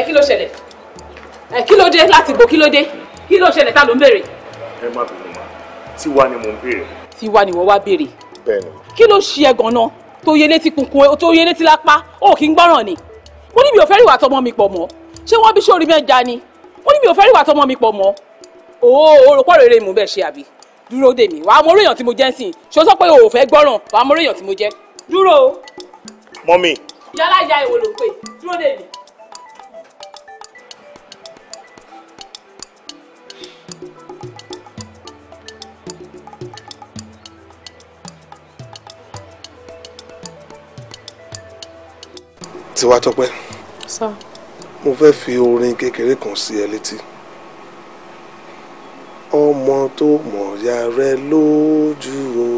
[SPEAKER 17] Kí ló ṣẹlẹ̀? Kí ló dé láti bò kí ló dé? Kí ló ṣẹlẹ̀ tá ló ń béèrè?
[SPEAKER 4] Ẹ má bínú ma, Tiwa ni mo ń béèrè.
[SPEAKER 17] Tiwa ni wọ́n wá béèrè.
[SPEAKER 4] Bẹ́ẹ̀ni.
[SPEAKER 17] Kí ló ṣe ẹ gan-an tó yé létí kunkun tó yé létí lápá ó kì í gbọ́ràn ni? Mo ní mi ò fẹ́ rí ìwà tọmọ mi pọ̀ mọ́. Ṣé wọ́n bí sórí mẹ́ja ni? Mo ní mi ò fẹ́ rí ìwà tọmọ mi pọ̀ mọ́. Òròpọ̀ rere mò ń bẹ̀ ṣe àbí? Dúró dè mí. Wàá mọ orí èèyàn tí mo jẹ́ ń sìn. Ṣé o sọ pé o ò fẹ́ gbọ́ràn? Wàá mọ orí èèyàn tí mo jẹ́. Dúró.
[SPEAKER 4] Mọ́mì.
[SPEAKER 17] Yálà ìyá ìwò ló ń pè. Dúró dè mí.
[SPEAKER 18] Tiwa Tọ́pẹ́.
[SPEAKER 12] Sir.
[SPEAKER 18] Mo fẹ́ fi orin kékeré kan sí ẹ létí. Ọmọ tó mọ̀ ya rẹ lójú o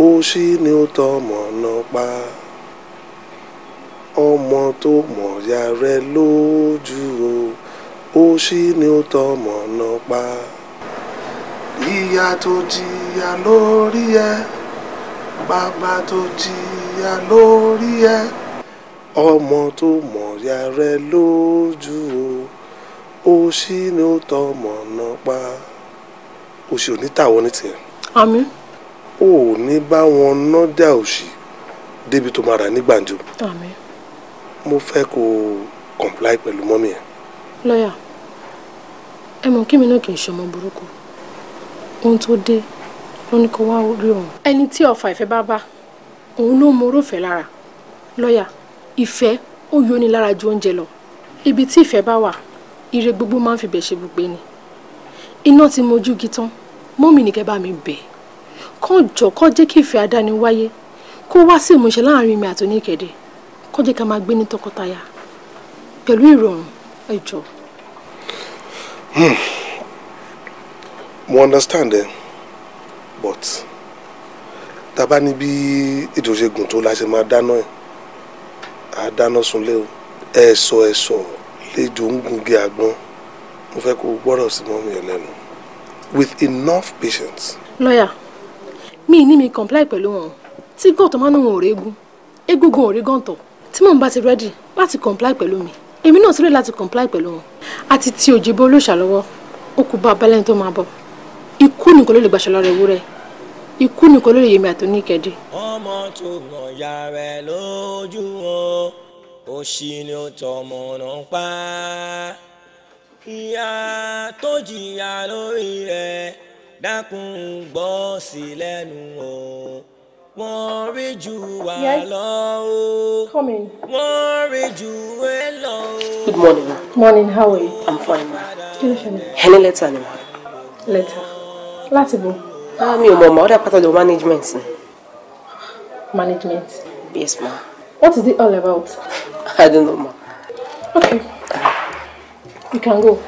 [SPEAKER 18] ó ṣì ní ó tọmọ náà pa. Ọmọ tó mọ̀ ya rẹ lójú o ó ṣì ní ó tọmọ náà pa. Ìyá tó jìyà lórí ẹ, bàbá tó jìyà lórí ẹ. Ọmọ tó mọ̀ ya rẹ lójú o ó ṣì ní ó tọmọ náà pa. Òṣì ò ní tàwọn ní tiẹ̀.
[SPEAKER 12] Àmín.
[SPEAKER 18] O ò ní bá wọn nọ́dà òṣì débi tó máa rà ní gbàǹjo.
[SPEAKER 12] Àmín.
[SPEAKER 18] Mo fẹ́ kó comply pẹ̀lú mọ́mí ẹ̀.
[SPEAKER 12] Lọ́yà, ẹ mọ̀ kí mi náà kì í ṣe ọmọ burúkú. Ohun tó dé ló ní kó wá rí òun. Ẹni tí ọfà ìfẹ́ bá bá, òun ló mọ orófẹ́ lára. Lọ́yà, ìfẹ́ ó yóni lára ju oúnjẹ lọ. Ibi tí ìfẹ́ bá wà, ire gbogbo máa ń fi bẹ̀ ṣe gbogbo ni. Iná ti mojú gi tán, mọ́mì ní kẹ́ bá mi bẹ̀. Kọ́ jọ kọ́ jẹ́ kí ìfẹ́ àdáni wáyé, kó wá sí ìmúṣẹ láàrin mi àti Oníkẹ́dẹ́. Kọ́ jẹ́ ká máa gbé ní tọkọtaya pẹ̀lú ìrọ̀rùn ẹ jọ̀ọ́.
[SPEAKER 18] Mo understand ẹ, but tá bá ní bí ètò ìṣègùn tó la ṣe máa dáná ẹ̀ á dáná sunlé o. Ẹ̀sọ̀ lejò ń gungi àgbọn. Mo fẹ́ kó gbọ́rọ̀ sí mọ́mí ẹ lẹ́nu with enough patience.
[SPEAKER 12] Lọ́yà, mi ní mi comply pẹ̀lú wọn. Tí gọ́ọ̀tọ̀ máa ń wọn ò rí egun, egungun ò rí gọ́ǹtọ̀. Tí mò ń bá ti ready láti comply pẹ̀lú mi, èmi náà ti ready láti comply pẹ̀lú wọn. Àti tí òjìbó olóṣà lọ́wọ́, ó kú bá abẹ́lẹ́ni tó máa bọ̀. Ikú nìkan ló lè gbàṣọ lọ́rọ̀ ewúrẹ́. Ikú nìkan ló lè yẹmi àti Oníkẹ́dẹ́.
[SPEAKER 14] Ọmọ tó mọ̀ ya rẹ̀ lójú o òṣì ni ó tọmọ náà pa. Ìyá tó jìyà lórí rẹ̀ dákun gbọ́ sí lẹ́nu o. Wọ́n rí jù wá lọ o.
[SPEAKER 12] Come in.
[SPEAKER 14] Wọ́n rí jù ẹ lọ o.
[SPEAKER 16] Good morning.
[SPEAKER 12] Morning, how are you?
[SPEAKER 16] I'm fine, ma.
[SPEAKER 12] Kí ló ṣẹlẹ̀?
[SPEAKER 16] Ẹni lẹ́tà ni ma.
[SPEAKER 12] Letter. Láti bo.
[SPEAKER 16] Mi ò mọ̀ ma, ó dà pátá lọ management ni.
[SPEAKER 3] management.
[SPEAKER 16] Yes, ma.
[SPEAKER 3] What is it all about?
[SPEAKER 16] I don't know, ma.
[SPEAKER 3] Okay. You can go.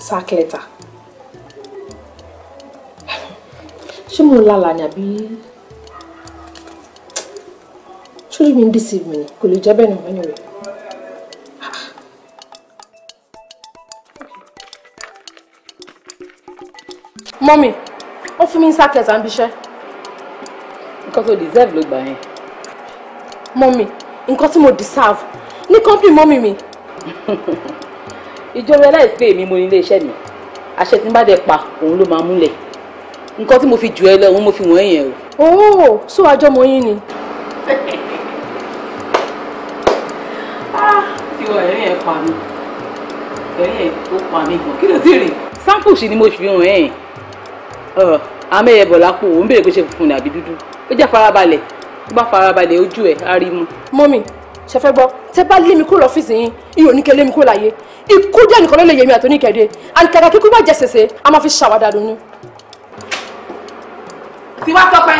[SPEAKER 3] Sack letter. Ṣé mo lálàá ni àbí ṣé mi ń deceive mi ni? Kò lè jẹ́ bẹ́ẹ̀ náà anyway. Mommy, ó fún mi ní sack letter ń bíṣẹ́.
[SPEAKER 17] Nǹkan tó deserve ló gbà yẹn.
[SPEAKER 3] Mommy, nǹkan tí mo deserve ní company mommy mi.
[SPEAKER 17] Ìjọ realize pé èmi mo ní ilé iṣẹ́ mi. Àṣẹ tí n bá dẹ̀ pa òun ló máa múlẹ̀. Nǹkan tí mo fi jù ẹ lọ òun mo fi wọ̀n yẹn o.
[SPEAKER 3] Oh, so àjọ mo yín ni.
[SPEAKER 17] Tí wọ́n ẹ̀rín ẹ̀ pa mi. Ẹ̀rín ẹ̀ tó pa mi gan. Kí ló ti rìn? Sample sì ni mo fi wọ̀n yẹn. Àmẹ́yẹ bọ̀ lápò òun béèrè pé ṣe funfun ni àbí dúdú. Ó jẹ́ farabalẹ̀. Tó bá farabalẹ̀ ojú ẹ̀ á rí mu.
[SPEAKER 3] Mọ́mì, ṣe fẹ́ gbọ́, tẹ́ bá lé mi kúrò lọ́fíìsì yín, iyọ̀ ní kẹ́ lé mi kúrò láyé. Ikú jẹ́ nìkan ló lè yẹ mi àtọ́níkẹ́dẹ́. Àǹkàrà kíkú bá jẹ sèse, a máa fi ṣàwádà lónú.
[SPEAKER 17] Tiwátọ́pẹ́.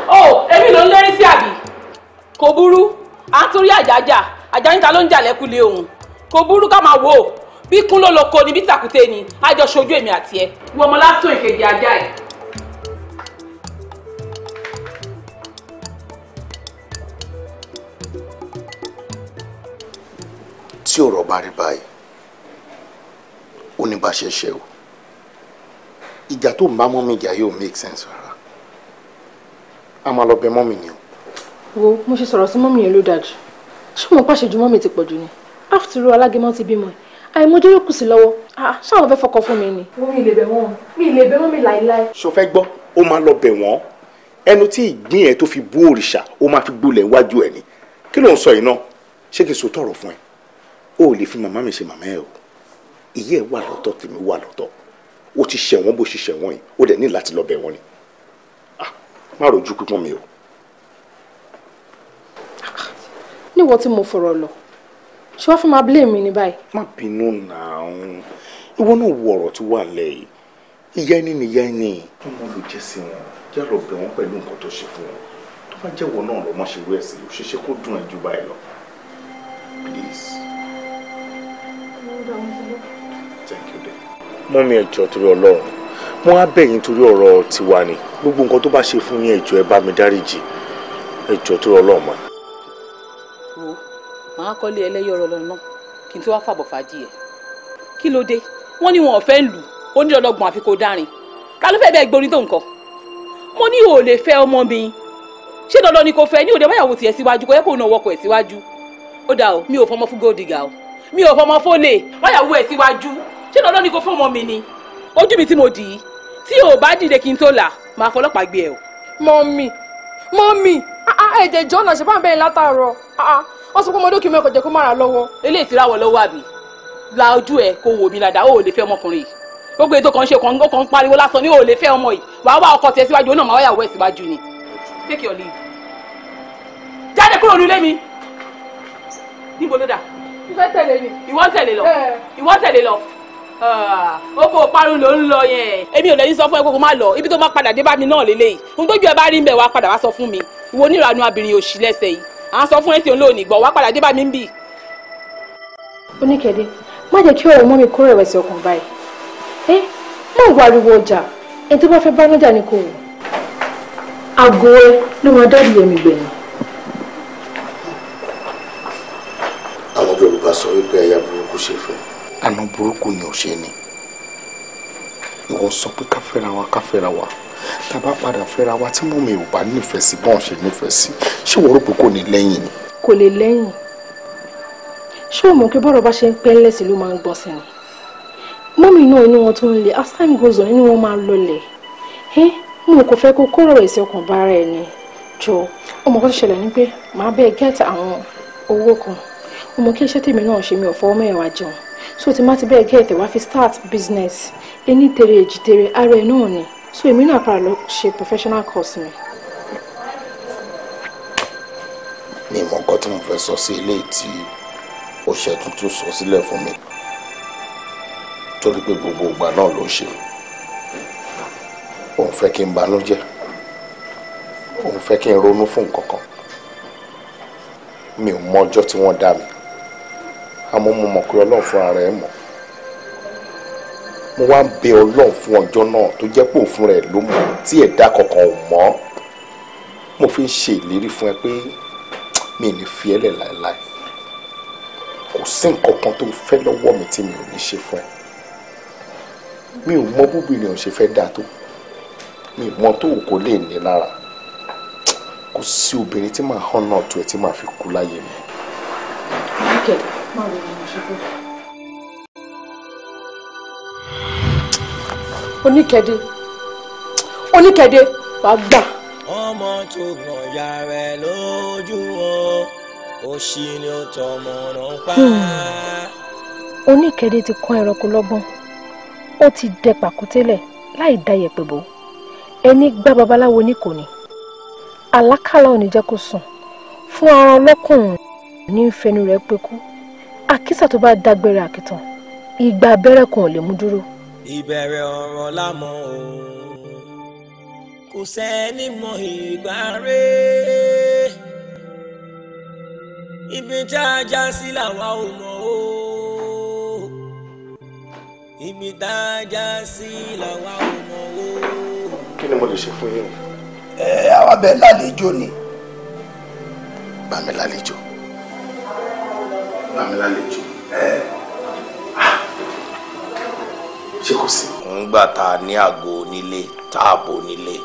[SPEAKER 17] Oh, èmi ló ń lérí sí àbí. Kò burú. À ń torí àjàjà. Àjà níta ló ń jà lẹ́kùlé òun. Kò burú ká máa wò ó. Bí kún ló lóko ni bí tàkúté ni. A jọ ṣojú èmi àti ẹ. Wọ́n ọmọ lásán ìkejì ajá ẹ̀.
[SPEAKER 4] Tí ọ̀rọ̀ bá rí báyìí, ó ní bá ṣe ṣe o. Ìjà tó ń bá mọ́mì ìjà yóò make sense rárá. A máa lọ bẹ mọ́mì ni o.
[SPEAKER 3] Wo, mo ṣe sọ̀rọ̀ sí mọ́mì yẹn ló dájú. Ṣé mo pàṣẹ ju mọ́mì ti pọ̀ jù ni? After all, alágẹmọ ti bímọ ẹ̀. Àìmọ̀jọ́ yóò kù sí lọ́wọ́. Ṣé àwọn fẹ́ fọkọ fún mi ni? Mi ì lè bẹ̀ wọ́n. Mi ì lè bẹ̀ mọ́mì láíláí.
[SPEAKER 4] Ṣo fẹ́ gbọ́? Ó máa lọ bẹ̀ wọ́n. Ẹnu tí ìgbín ẹ̀ tó fi bú òrìṣà, ó máa fi gbolẹ̀ iwájú ẹ̀ ni. Kí ló ń sọ yìí náà? Ṣé kí n sọ tọ̀rọ̀ fún ẹ? O ò lè fi màmá mi ṣe màmá ẹ o. Ìyá ẹ wà lọ́tọ̀, tèmi wà lọ́tọ̀. O ti ṣẹ̀wọ̀n bó ṣe ṣẹ̀wọ̀n yìí, o dẹ̀ ní láti lọ bẹ̀ wọ́n ni. Má rojú pípọ́n mi o.
[SPEAKER 3] Níwọ tí mo fọ̀rọ̀ lọ, ṣé wàá fẹ́ máa blame mi ní báyìí?
[SPEAKER 4] Má bínú náà. Ìwọ náà wo ọ̀rọ̀ tó wà lẹ́yìn. Ìyá ẹni ni ìyá ẹni. Ọmọ ló jẹ́ sí wọn. Jẹ́ lọ bẹ̀ wọ́n pẹ̀lú nǹkan tó ṣe fún wọn. Tó bá jẹ́wọ́ náà lọ́mọ ṣe rú ẹ̀sìn, ó ṣeéṣe kó dùn ẹ̀ jù báyìí lọ. Please. Thank you, dear. Mọ́mí ẹ jọ̀ọ́ torí Ọlọ́run. Mo á bẹ̀ yín torí ọ̀rọ̀ tiwa ni. Gbogbo nǹkan tó bá ṣe fún yín ẹ jọ̀ọ́ ẹ bá mi dáríjì. Ẹ jọ̀ọ́ torí Ọlọ́run ma.
[SPEAKER 17] Wo, màá kọ́lé ẹlẹ́yọ̀ ọ̀rọ̀ lọ́nà kí n tó wá fàbọ̀ fàájì ẹ̀. Kí ló dé? Wọ́n ní wọn ò fẹ́ lù ó ní ọlọ́gbọ̀n àfi kó dárin. Ká ló fẹ́ bẹ́ẹ̀ gborí tó nǹkan? Mo ní ò lè fẹ́ ọmọ mi. Ṣé dandan ni kò fẹ́ ní òde báyàwó tiẹ̀ síwájú kó yẹ kó náà wọkọ̀ ẹ̀ síwájú? Ó dà o, mi ò fọmọ fún góòdìgà o. Mi ò fọmọ fólè báyàwó ẹ̀ síwájú. Ṣé dandan ni kò fún ọmọ mi ni? Ojú mi tí mo dì í. Tí ò bá dìde kí n tó là, máa fọlọ́pàá gbé ẹ o.
[SPEAKER 3] Mọ́mì, ẹ̀jẹ̀ jọ́ náà ṣe bá ń bẹ́ẹ̀ látàárọ̀. Wọ́n sọ pé ọmọdé kìí mẹ́kọ̀ọ́ jẹ́ kó má ra lọ́wọ́.
[SPEAKER 17] Eléyìí ti ráwọ̀ lọ́wọ́ àbí? La ojú ẹ kó wò mí dáadáa, ó lè fẹ́ ọmọkùnrin yìí. Gbogbo ètò kan ṣe kan pariwo lásán ní ó lè fẹ́ ọmọ yìí. Wàá wá ọkọ tiẹ̀ síwájú, ó náà máa wáyàwó ẹ̀ síwájú ni. Take your leave. Jáde kúrò nílé mi. Níbo ló dà?
[SPEAKER 3] Ìfẹ́ tẹ̀lé ni.
[SPEAKER 17] Ìwọ tẹ̀lé lọ. Ìwọ tẹ̀lé lọ. Oko parun ló ń lọ yẹn. Èmi ò lẹ́yìn sọ fún ẹ kó má lọ. Ibi tó má padà dé bá mi náà lélẹ́yìí. Ohun tójú ẹ bá rí ń bẹ̀ wá padà wá sọ fún mi. Ìwọ onírànú abìnrin òṣì lẹ́sẹ̀ yìí. À ń sọ fún ẹ tí òun lónìí gbọ́ wá padà dé bá mi ń bì.
[SPEAKER 3] Oníkẹ́dé, má jẹ́ kí ọ̀rọ̀ mọ́ mi kó rẹ̀wẹ̀sì ọkàn báyìí. Má wá ariwo ọjà. Ẹni tó bá fẹ́ bá lọ́jà ni kò wò. Àgọ́ ẹ ló máa dáàbì ẹ̀mí gbẹ̀yìn.
[SPEAKER 4] Àwọn Yorùbá sọ wípé aya burúkú ṣe fẹ́. Àna burúkú ni ò ṣe ni. Wọ́n sọ pé ká fẹ́ra wa. Tá a bá padà fẹ́ra wa tí mọ́mí ò bá nífẹ̀ẹ́ sí bọ́n ṣe nífẹ̀ẹ́ sí. Ṣé wọ́n rò pé kò ní lẹ́yìn ni?
[SPEAKER 3] Kò lè lẹ́yìn. Ṣé o mọ̀ pé bọ́rọ̀ bá ṣe ń pẹ́ lẹ́sìn ló máa ń gbọ́ sí ni? Mọ́mí náà inú wọn tó ń le, as time goes on inú wọn máa ń lọlẹ̀. Mo kò fẹ́ kó kóró ẹ̀sìn ọkàn bá ara ẹ̀ ni. Jọ, ọmọ kan tó ṣẹlẹ̀ ni pé màá bẹ́ẹ̀ gẹ́ẹ̀tì àwọn owó kan. ọmọ kí iṣẹ́ tèmi náà ṣe mi ò fọwọ́ mẹ́wàá jẹun so tí má ti bẹ́ẹ̀ gẹ́ẹ̀tẹ̀ wá fi start business ẹni tèrè èjì tèrè ara ẹ̀ náà ni so èmi náà para lọ ṣe professional course mi.
[SPEAKER 4] mi mọ nǹkan tí mo fẹ́ sọ sí ilé tí ó ṣe tuntun sọ sílẹ̀ fún mi torí pé gbogbo ìgbà náà ló ṣe òun fẹ́ kí n banújẹ́ òun fẹ́ kí n ronú fún nǹkan kan mi ò mọ ọjọ́ tí wọ́n dá mi àmọ́ mo mọ̀ pé ọlọ́run fún ara ẹ̀ mọ̀ mo wá ń bẹ ọlọ́run fún ọjọ́ náà tó jẹ́ pé òfin rẹ̀ ló mọ̀ tí ẹ̀dá kankan ò mọ̀ mo fi ń ṣe ìlérí fún ẹ pé mi ò ní fi ẹ́ lẹ̀ láéláé kò sí nǹkan kan tó fẹ́ lọ́wọ́ mi tí mi ò ní ṣe fún ẹ mi ò mọ bóbìnrin ò ṣe fẹ́ dáa tó mi ò mọ tó wù kó lè ní lára kò sí obìnrin tí màá hàn náà tó ẹ tí màá fi kú láyé mi.
[SPEAKER 3] Oníkẹ́dé Oníkẹ́dé wàá gbà.
[SPEAKER 14] ọmọ tó gbọ̀n ya rẹ̀ lójú wọn òṣì ni ó tọmọ náà pa.
[SPEAKER 3] Oníkẹ́dé ti kọ́ ẹranko lọ́gbọ́n ó ti dẹ pàkútélẹ̀ láì dá yẹ̀pẹ̀ bò ẹni gbá babaláwo ní kò ní àlákàlà ò ní jẹ́ kó sùn fún ara ọlọ́kùnrin ní ìfẹnu rẹ̀ pé kú àkísà tó bá dágbére àkìtàn ìgbà abẹ́rẹ́ kan ò lè mú dúró.
[SPEAKER 14] ìbẹ̀rẹ̀ ọ̀rọ̀ lámọ̀ o kò sẹ́ni mọ ìgbà rẹ̀ ibi tá a já sí làwa ò mọ̀ o ibi tá a já sí làwa ò mọ̀ o.
[SPEAKER 4] kí ni mo lè ṣe fún yín o.
[SPEAKER 19] àwa bẹ̀ lálejò ni.
[SPEAKER 4] bá mi lálejò. bá mi lálejò. ṣé kò sí.
[SPEAKER 19] ńgbà tá a ní àgọ́ onílé táàbò onílé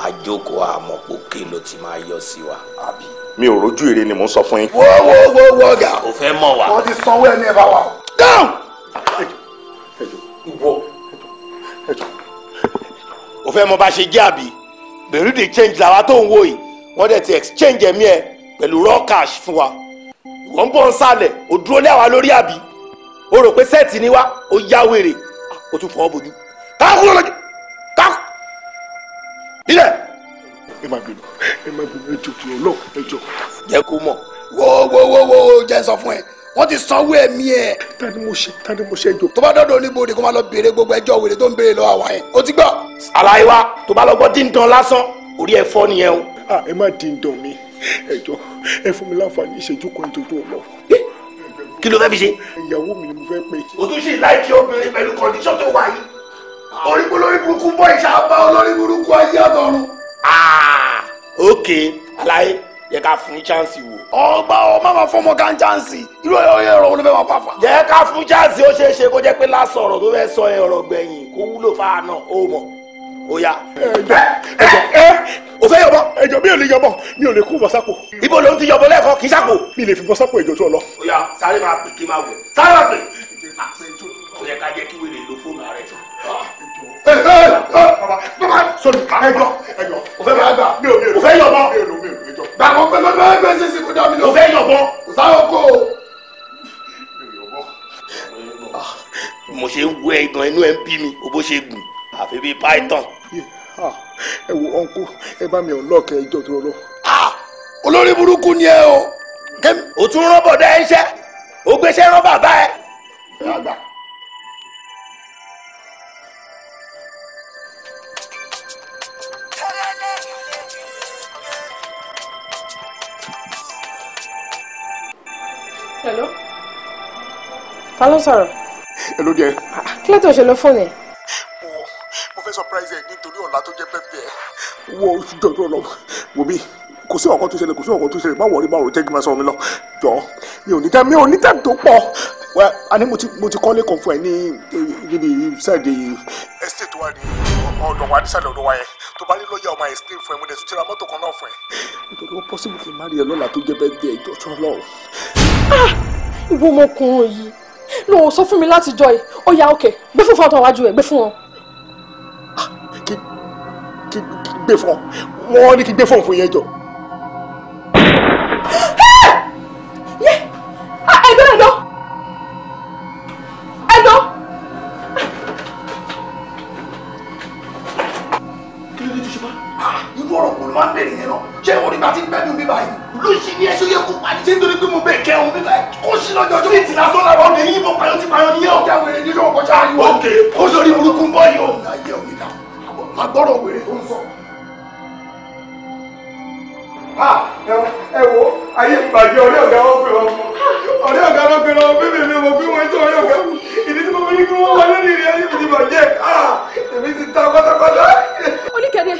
[SPEAKER 19] àjókòó àmọ̀pòkè ló ti máa yọ sí wa.
[SPEAKER 4] mi ò rójú èrè ni mò ń sọ fún yín.
[SPEAKER 19] wo ọ̀gá. o fẹ́ mọ̀ wá. wọ́n ti sanwó ẹ̀ ní ẹ̀ bá wa.
[SPEAKER 4] dáhùn.
[SPEAKER 19] o fẹ́ mọ̀ bá ṣe jẹ́ àbí bẹ̀rù de change làwa tó ń wò yìí wọ́n dẹ̀ ti exchange ẹ̀mí ẹ̀ pẹ̀lú raw cash fún wa. ìwọ ń bọ̀ ń sálẹ̀ o dúró lé àwa lórí àbí o rò pé sẹ́ẹ̀tì ni wá o yá wèrè o tún fọwọ́ bójú. káàkó lójú káàkó ilẹ̀.
[SPEAKER 18] ẹ má bínú ẹjọ́ kí ọlọ́ ẹjọ́.
[SPEAKER 19] jẹ́ kó mọ̀. wo jẹ́ sọ fún ẹ wọ́n ti sanwó ẹ̀mí ẹ̀.
[SPEAKER 18] tani mo ṣe ẹjọ́.
[SPEAKER 19] tó bá dọ́dọ̀ oníbodè kó má lọ béèrè gbogbo ẹjọ́ wèrè tó ń béèrè lọ́wọ́ àwa yẹn o ti gbọ́. àlàyé wa tó bá lọ gbọ́ díndán lásán orí ẹ fọ́ nìyẹn o.
[SPEAKER 18] ẹ má díndán mi ẹjọ́ ẹ fún mi láǹfààní ìṣẹ́jú kan tó tó lọ.
[SPEAKER 19] kí ló fẹ́ fi ṣe.
[SPEAKER 18] ìyàwó mi ni mo fẹ́ pè.
[SPEAKER 19] o tún ṣì láìkí obìnrin pẹ̀lú kọ́ndíṣọ́ tó wà yìí. orí olórí burúkú bọ́ ìṣàbá olórí burúkú ayé àtọ̀run. ok àlàyé yẹ ká fún chance wò. ọgbà ọmọ máa fọmọ ká chance irú ẹ̀rọ olùfẹ́ máa pàfà. jẹ́ ká fún chance ó ṣeé ṣe kó jẹ́ pé lásán ọ̀rọ̀ tó fẹ́ sọ ọ̀rọ̀ gbẹ̀yìn kó wúlò fáà náà ó mọ̀ ó yá. o fẹ́ yọ̀bọ̀.
[SPEAKER 18] ẹjọ́ mi ò lè yọ̀bọ̀ mi ò lè kú bọ́ sápò.
[SPEAKER 19] ibo ló ń ti yọ̀bọ̀ lẹ́ẹ̀kan kì í sápò.
[SPEAKER 18] mi lè fi bọ́ sápò ẹjọ́ tó lọ.
[SPEAKER 19] ó yá sáré máa pè kí máa wò sáré máa pè. ó yẹ ká jẹ́ kí wèrè lo fóònù ààrẹ jù.
[SPEAKER 18] sọ́ni ẹjọ́
[SPEAKER 19] o fẹ́ máa gbà o fẹ́ yọ̀bọ̀ gbàgbọ́ pé lọ́dún ẹgbẹ́ ṣe sí kúndà mi lọ. o fẹ́ yọ̀bọ̀ o sáré kó o. mo ṣe ń wẹ ìgbọ̀n inú ẹ̀ ń bí mi o bó ṣe gùn àfi bíi python.
[SPEAKER 18] ẹ wo ọ̀nkú ẹ bá mi ọ̀nlọ́ọ̀kẹ́ ẹjọ́ tó lọ.
[SPEAKER 19] olórí burúkú ni ẹ o o tún rán bọ̀dá ẹ ń ṣẹ́ o gbéṣẹ́ rán bàbá ẹ.
[SPEAKER 3] Hello? Ta ló sọ̀rọ̀?
[SPEAKER 18] Hello there.
[SPEAKER 3] Kí ló tó ṣe lọ fóònù ẹ̀?
[SPEAKER 18] Mo fẹ́ surprise ẹ nítorí ọ̀la tó jẹ́ pẹ́pẹ́ ẹ̀. Wo jọ̀jọ̀ lọ wo bí kò sí ọ̀kan tó ṣẹlẹ̀ má wọrí má rò jẹ́ kí n máa sọ mi lọ jọ mi ò ní tẹ́ tó pọ̀ wẹ́ àní mo ti kọ́lé kan fún ẹ ní níbi sẹ́ẹ̀dì estate wa ní ọ̀dọ̀ wa nísàlẹ̀ ọ̀dọ̀ wa yẹn tó bá ní lọ́ọ̀yà ọmọ explain fún ẹ mo dẹ̀ tún ti ra mọ́tò kan náà fún ẹ nítorí ó possible kí n má rí ẹ lọ́la tó jẹ́ bẹ́ẹ̀ dé ẹjọ́ tó lọ.
[SPEAKER 3] ìwọ ọmọkùnrin yìí lóò sọ fún mi láti jọ yìí ó yá òkè gbé fún fọ́tò àwájú ẹ̀ gbé fún wọn.
[SPEAKER 18] kí gbé fún wọn ní kí gbé fún yẹn jọ.
[SPEAKER 19] wèrè yẹn náà ṣé onígbà tí gbẹ́dùn mi báyìí ló ṣì ní ẹṣọ yẹ kó pàdé ṣé nítorí pé mo bẹ̀ kẹ́ òun nígbà kó sí lọ́jọ́ tó ní tìlá sọ́la wọn lè yín bọ́ payọ́ tí payọ́ ní yẹ́ ọ̀gá wèrè nínú ọkọ̀ ṣáà yìí wọ́n kó sórí burúkú bọ́ yìí ó ayé òní dá má gbọ́dọ̀ wèrè tó ń sọ.
[SPEAKER 15] ẹ wo ayé ìbàjẹ́ ọ̀rẹ́ ọ̀gá wọn pè wọ́n ọ̀rẹ́ ọ̀gá wọn pè wọ́n bíbí mi mo bí wọ́n tó ọ̀rẹ́ ọ̀gá ìdí tí mo fi ní kí wọ́n wọlé ní ìrìn ayé mi ti bàjẹ́ èmi ti ta pátápátá.
[SPEAKER 12] Oníkẹ́dẹ́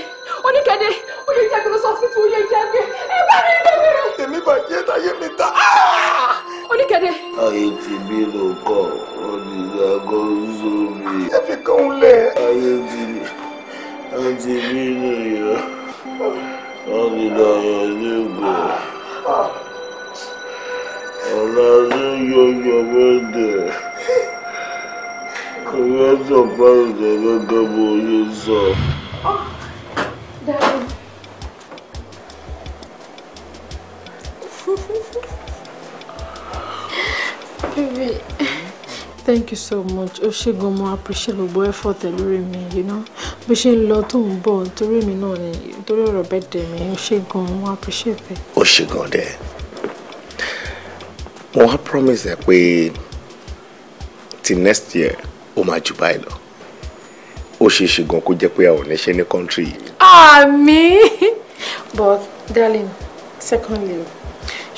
[SPEAKER 12] Oníkẹ́dẹ́ oyè jẹ́ kí ló sọ fún ti oyè jẹ́ kí ẹ bá mi lé mi.
[SPEAKER 19] èmi bàjẹ́ táyé mi ta.
[SPEAKER 12] Oníkẹ́dẹ́.
[SPEAKER 20] ayé ti bí ló kọ́ onígbàgbọ́ sómi.
[SPEAKER 19] ẹ fi kàn ń lẹ̀.
[SPEAKER 20] ayé ti bí ló yọ wọ́n ti dàyọ̀ nígbò ọ̀la ló yọyọ mẹ́tẹ̀ ọ̀rẹ́ sọ̀pá ìṣẹ̀ gẹ́gẹ́ bó ṣe sọ.
[SPEAKER 3] Baby, thank you so much. O ṣé gan, mo appreciate gbogbo effort ẹ lórí mi, you know. Bí ṣe ń lọ tó ń bọ̀ torí mi náà ni, torí ọ̀rọ̀ birthday mi, o ṣé gan, mo appreciate ẹ.
[SPEAKER 4] Ó ṣé gan dẹ̀. Mo wá promise ẹ pé till next year ó máa jù báyìí lọ. Ó ṣe é ṣe gan kó jẹ́ pé a ò ní ṣe ní country yìí.
[SPEAKER 3] Àmín. But darling, secondly,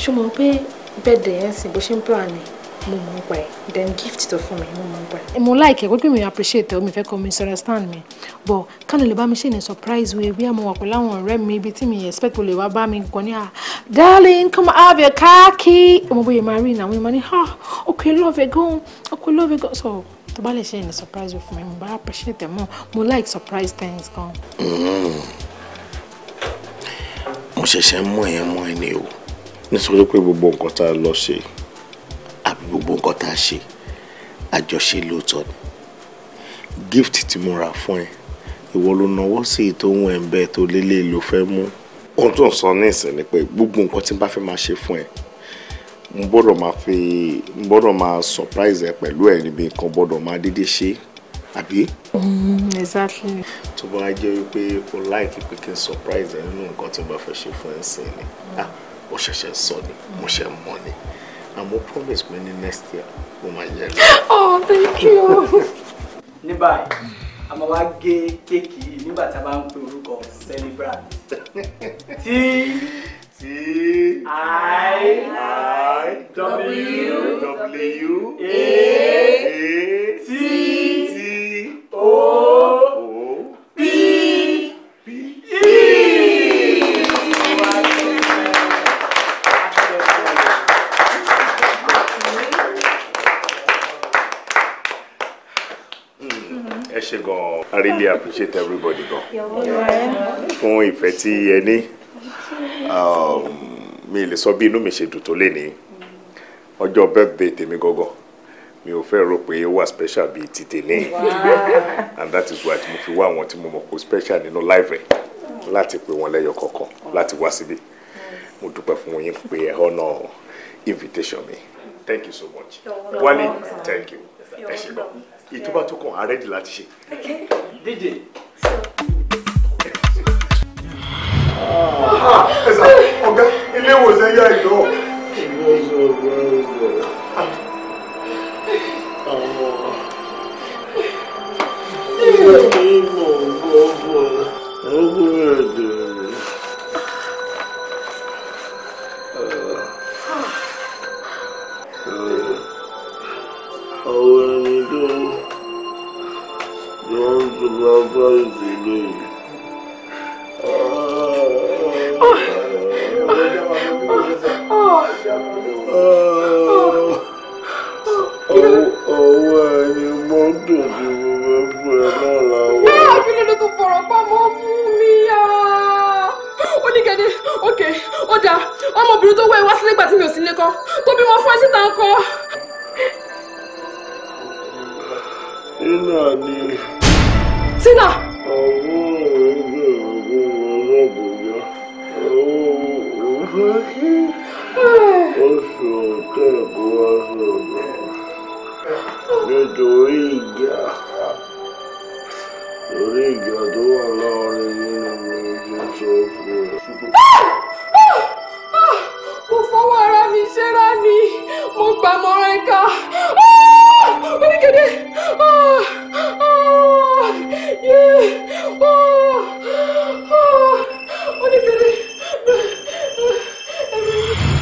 [SPEAKER 3] ṣé mo pé birthday yẹn sì bó ṣe ń plan ni mo mọ̀ nípa ẹ̀, then gift tó fún mi mo mọ̀ nípa ẹ̀. Mo like ẹ̀ pé mi appreciate ẹ̀, mi fẹ́ kó misunderstand mi, but kánú lè bá mi ṣe ní surprise way bí àmọ́ wà pẹ̀lú àwọn ọ̀rẹ́ mi ibi tí mi expect kó lè wá bá mi gan ní darling come have your car key ọmọ bóyá máa rí ìnáwó ìmọ̀ ní okay love it gan, okay love it gan, so tó bá lè ṣe ní surprise way fún mi mo bá appreciate ẹ̀ mọ́, mo like surprise things gan.
[SPEAKER 4] Mo ṣẹ̀ṣẹ̀ mọ̀ ẹ́ ni o nítorí pé gbogbo nǹkan tá a lọ ṣe àbí gbogbo nǹkan tá a ṣe àjọṣe lóòótọ́ ni gift tí mo rà fún ẹ ìwọ ló náwó sí ètò ohun ẹ̀ ń bẹ́ẹ̀ tó lélẹ̀ ló fẹ́ mú ohun tó ń sọ ní ìsìn ni pé gbogbo nǹkan tí n bá fẹ́ máa ṣe fún ẹ mo gbọ́dọ̀ máa surprise ẹ pẹ̀lú ẹ níbi nǹkan gbọ́dọ̀ máa dédé ṣe àbí.
[SPEAKER 3] Exactly.
[SPEAKER 4] tó bá jẹ́ wípé o like pé kí n surprise ẹ nínú nǹkan tí n bá fẹ́ ṣe fún ẹ sí ni ó ṣẹ̀ṣẹ̀ sọ ni mo ṣe mọ̀ ni àmọ́ promise me ní next year mo máa yẹ lọ.
[SPEAKER 3] Oh, thank you.
[SPEAKER 8] Ní báyìí a máa wá gé kéèkì yìí nígbà tí a bá ń pe orúkọ celebrant.
[SPEAKER 4] Ẹ ṣé gan, I really appreciate everybody gan. Fún ìfẹ́ tí ẹ ní. Mi lè sọ bí inú mi ṣe dùn tó lénìí. Ọjọ́ birthday tèmi gangan. Mi ò fẹ́ rò pé ó wà special bíi ti tèmi. And that is why mo fi wá àwọn tí mo mọ̀ kó special nínú life rẹ̀ láti pè wọ́n lẹ́yọ kọ̀ọ̀kan láti wá síbí. Mo dúpẹ́ fún yín pé ẹ honor invitation mi. Thank you so much. Wálé, thank you. Ẹ ṣé gan. Ìtúbà tó kàn àrẹ́dì láti ṣe.
[SPEAKER 8] DJ.
[SPEAKER 19] Ẹ̀sà ọ̀gá ilé ìwòsàn yá ìjọ.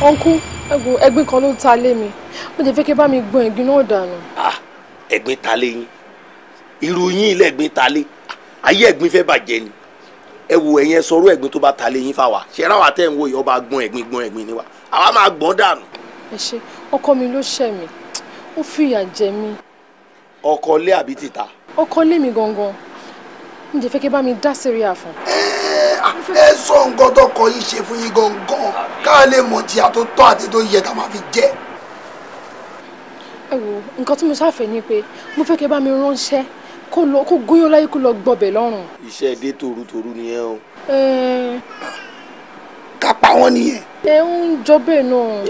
[SPEAKER 3] Uncle, ẹ̀gbin kan ló ta lé mi. Mo jẹ́ fẹ́ kí bá mi gbọ́n ẹ̀gbin náà dànù.
[SPEAKER 19] Ẹ̀gbin ta lé yín. Irú yín ilé ẹ̀gbin ta lé. Ayé ẹ̀gbin fẹ́ bàjẹ́ ni. Ẹ wo ẹ̀yin sọ̀rọ̀ ẹ̀gbin tó bá ta lé yín fáwa. Ṣé ráwa tẹ́ ń wo ìyọ́ bá gbọ́n ẹ̀gbin ni wa. Àwa máa gbọ́n dànù.
[SPEAKER 3] Ẹ ṣé, ọkọ mi ló ṣẹ̀ mí. Ó fìyà jẹ mí.
[SPEAKER 19] Ọkọ lé àbí tìta?
[SPEAKER 3] Ọkọ lé mi gangan. Mo jẹ́ fẹ́ kí bá mi dá sẹ́ríà fún.
[SPEAKER 19] Ẹ sọ nǹkan tó kọ yín ṣe fún yín gangan ká lè mọ̀ jìyà tó tọ́ àti tó yẹ ká máa fi jẹ.
[SPEAKER 3] Ẹ wo nǹkan tí mo ṣàfẹ́ ni pé mo fẹ́ kí bá mi ránṣẹ́ kó gúnyán láyé kó lọ gbọbẹ̀ lọ́rùn.
[SPEAKER 19] Iṣẹ́ dé torutoru nìyẹn o. Ká pa wọ́n nìyẹn.
[SPEAKER 3] Ẹ ń jọ bẹ́ẹ̀ náà.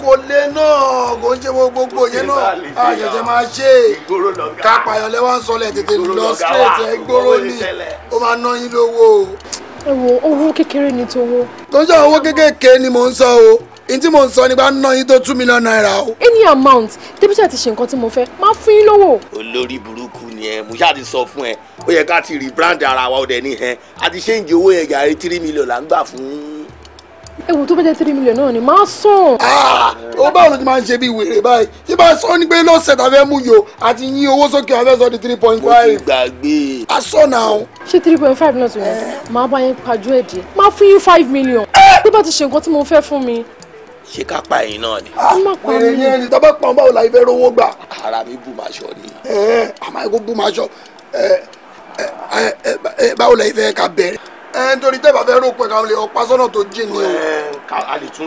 [SPEAKER 19] Kò lè náà kò ń ṣe gbogbo yẹn náà àṣẹ̀ṣẹ̀ máa ṣe ká pààyàn lẹ́wọ̀n sọlẹ̀ tètè lọ straight gbòòrò ni ó máa ná yín lówó.
[SPEAKER 3] Ẹ wo owó kékeré ni tówó.
[SPEAKER 19] Tó ń sọ owó kékeré ni mò ń sọ o n tí mò ń sọ ni bá ná yín tó 2 million naira o.
[SPEAKER 3] Any amount tẹ́bíṣà ti ṣe nǹkan tí mo fẹ́ máa fún yín lówó.
[SPEAKER 19] Olórí burúkú ni ẹ mo ṣáà ti sọ fún ẹ ó yẹ ká ti rebrand ara wa ọdẹ ní ẹ a ti ṣe ń jẹ owó yẹn gàrí 3 million là ń gbà fún.
[SPEAKER 3] Ewu tó bá jẹ́ 3 million náà ni máa sàn.
[SPEAKER 19] Ó báwo ló ti máa ń ṣe bí wèrè báyìí tí bá sọ ní pé lọ́sẹ̀ tá a fẹ́ mú yo àti yín owó sókè a fẹ́ sọ di 3.5. mo ti gbàgbé. A sọ náà.
[SPEAKER 3] Ṣé 3.5 náà tó yẹn máa bá yín pajú ẹ̀ díẹ̀ máa fún yín 5 million. Bí bá ti ṣe nǹkan tí mo fẹ́ fún mi.
[SPEAKER 19] Ṣé ká pa ẹ̀yin náà ni.
[SPEAKER 3] Wèrè
[SPEAKER 19] yẹn ni tọ́pẹ́ pọ́n báwo la ìfẹ́ rówó gbà. Ara mi bù máa ṣọ ni. Àmọ́ ẹ̀kọ́ bù máa ṣọ báwo la ìfẹ́ ká bẹ̀rẹ̀. Nítorí tẹ́ bá fẹ́ rókù ẹ̀ káwọn lè ọ̀pá sọ́nà tó jìn ní o.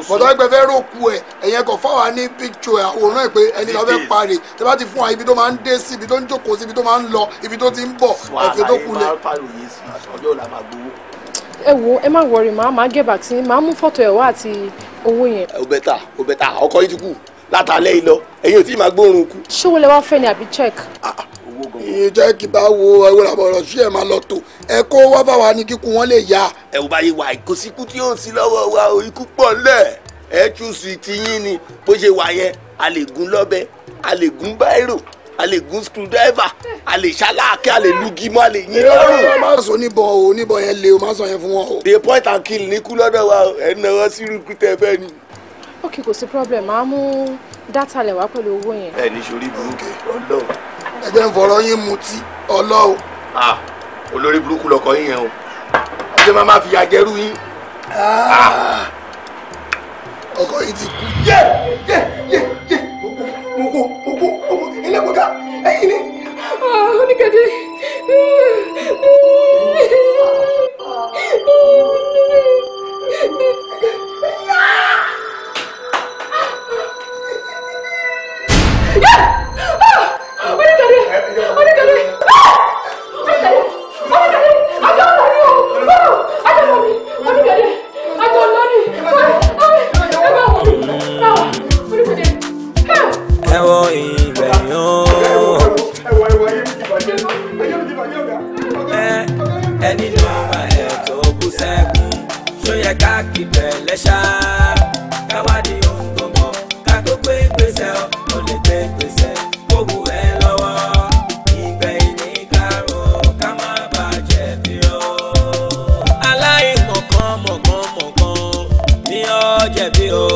[SPEAKER 19] Bọ̀dọ̀ ẹgbẹ́ fẹ́ rókù ẹ̀ ẹ̀yẹn kò fáwa ní píkṣọ ẹ̀ àwòrán ẹ̀ pé ẹni lọ fẹ́ parí tẹ́ bá ti fún wa ibi tó máa ń dé sí ibi tó ń jókòó sí ibi tó máa ń lọ ibi tó ti ń bọ̀ ẹ̀fẹ̀ tó kù lẹ̀. Ẹ wo ẹ má wọrí màá get back sí màá mú fọ́tò ẹ̀ wá àti owó yẹn. Ó bẹ́tà ọkọ yìí ti kú látàlẹ́ yìí lọ ẹ̀yin ò tí ì máa gbóòórùn kú.
[SPEAKER 3] Ṣé wo lẹ wá fẹ́ ni àbí check?
[SPEAKER 19] Iye jẹ́ kí bá wo ẹwọ́ làbọ̀rọ̀ sí ẹ̀ máa lọ tó ẹ kó wá fáwa ní kíkún wọn lè yá. Ẹ wò báyìí wà kò síkú tí yóò sí lọ́wọ́ wa o ikú pọ̀ lẹ̀ ẹ túùsì tiyín ni bó ṣe wà yẹn a lè gún lọ́bẹ a lè gún báírò a lè gún screwdriver a lè ṣaláàkẹ́ a lè lugi mọ́ a lè yín lọ́rùn. Má sọ oníbọn yẹn lé o má sọ yẹn fún wọn o. The point and kill ní kú lọ́dọ̀ wa ẹ̀ náwó sí irú tẹ fẹ́ ni.
[SPEAKER 3] Ok kò sí problem màá mú dátà lẹ̀ wá pẹ̀lú owó yẹn.
[SPEAKER 19] Ẹ ní sori burúkú ọlọ́run. Ẹ jẹ́ ń fọ̀rọ̀ yín mutí ọlọ́run. Olórí burúkú lọkọ yín yẹn o ọjọ́ máa fi àjẹrú yín. Ọkọ yìí ti kú. Mo ẹlẹ́kọ̀ọ́dá ẹ̀yin ni.
[SPEAKER 12] Oníkẹ́dé.
[SPEAKER 14] Ẹni ló máa ẹ̀ tó kú sẹ́kùn ṣó yẹ ká kíbẹ̀ lẹ́ṣà káwádìí ohun gbogbo ká tó gbé gbèsè ó lè gbé gbèsè kó wù ẹ́ lọ́wọ́ ìgbẹ̀yìn ní kárò ká má bàjẹ́ bí o. Aláìmọ̀kan mọ̀kan ní ó jẹ̀bi o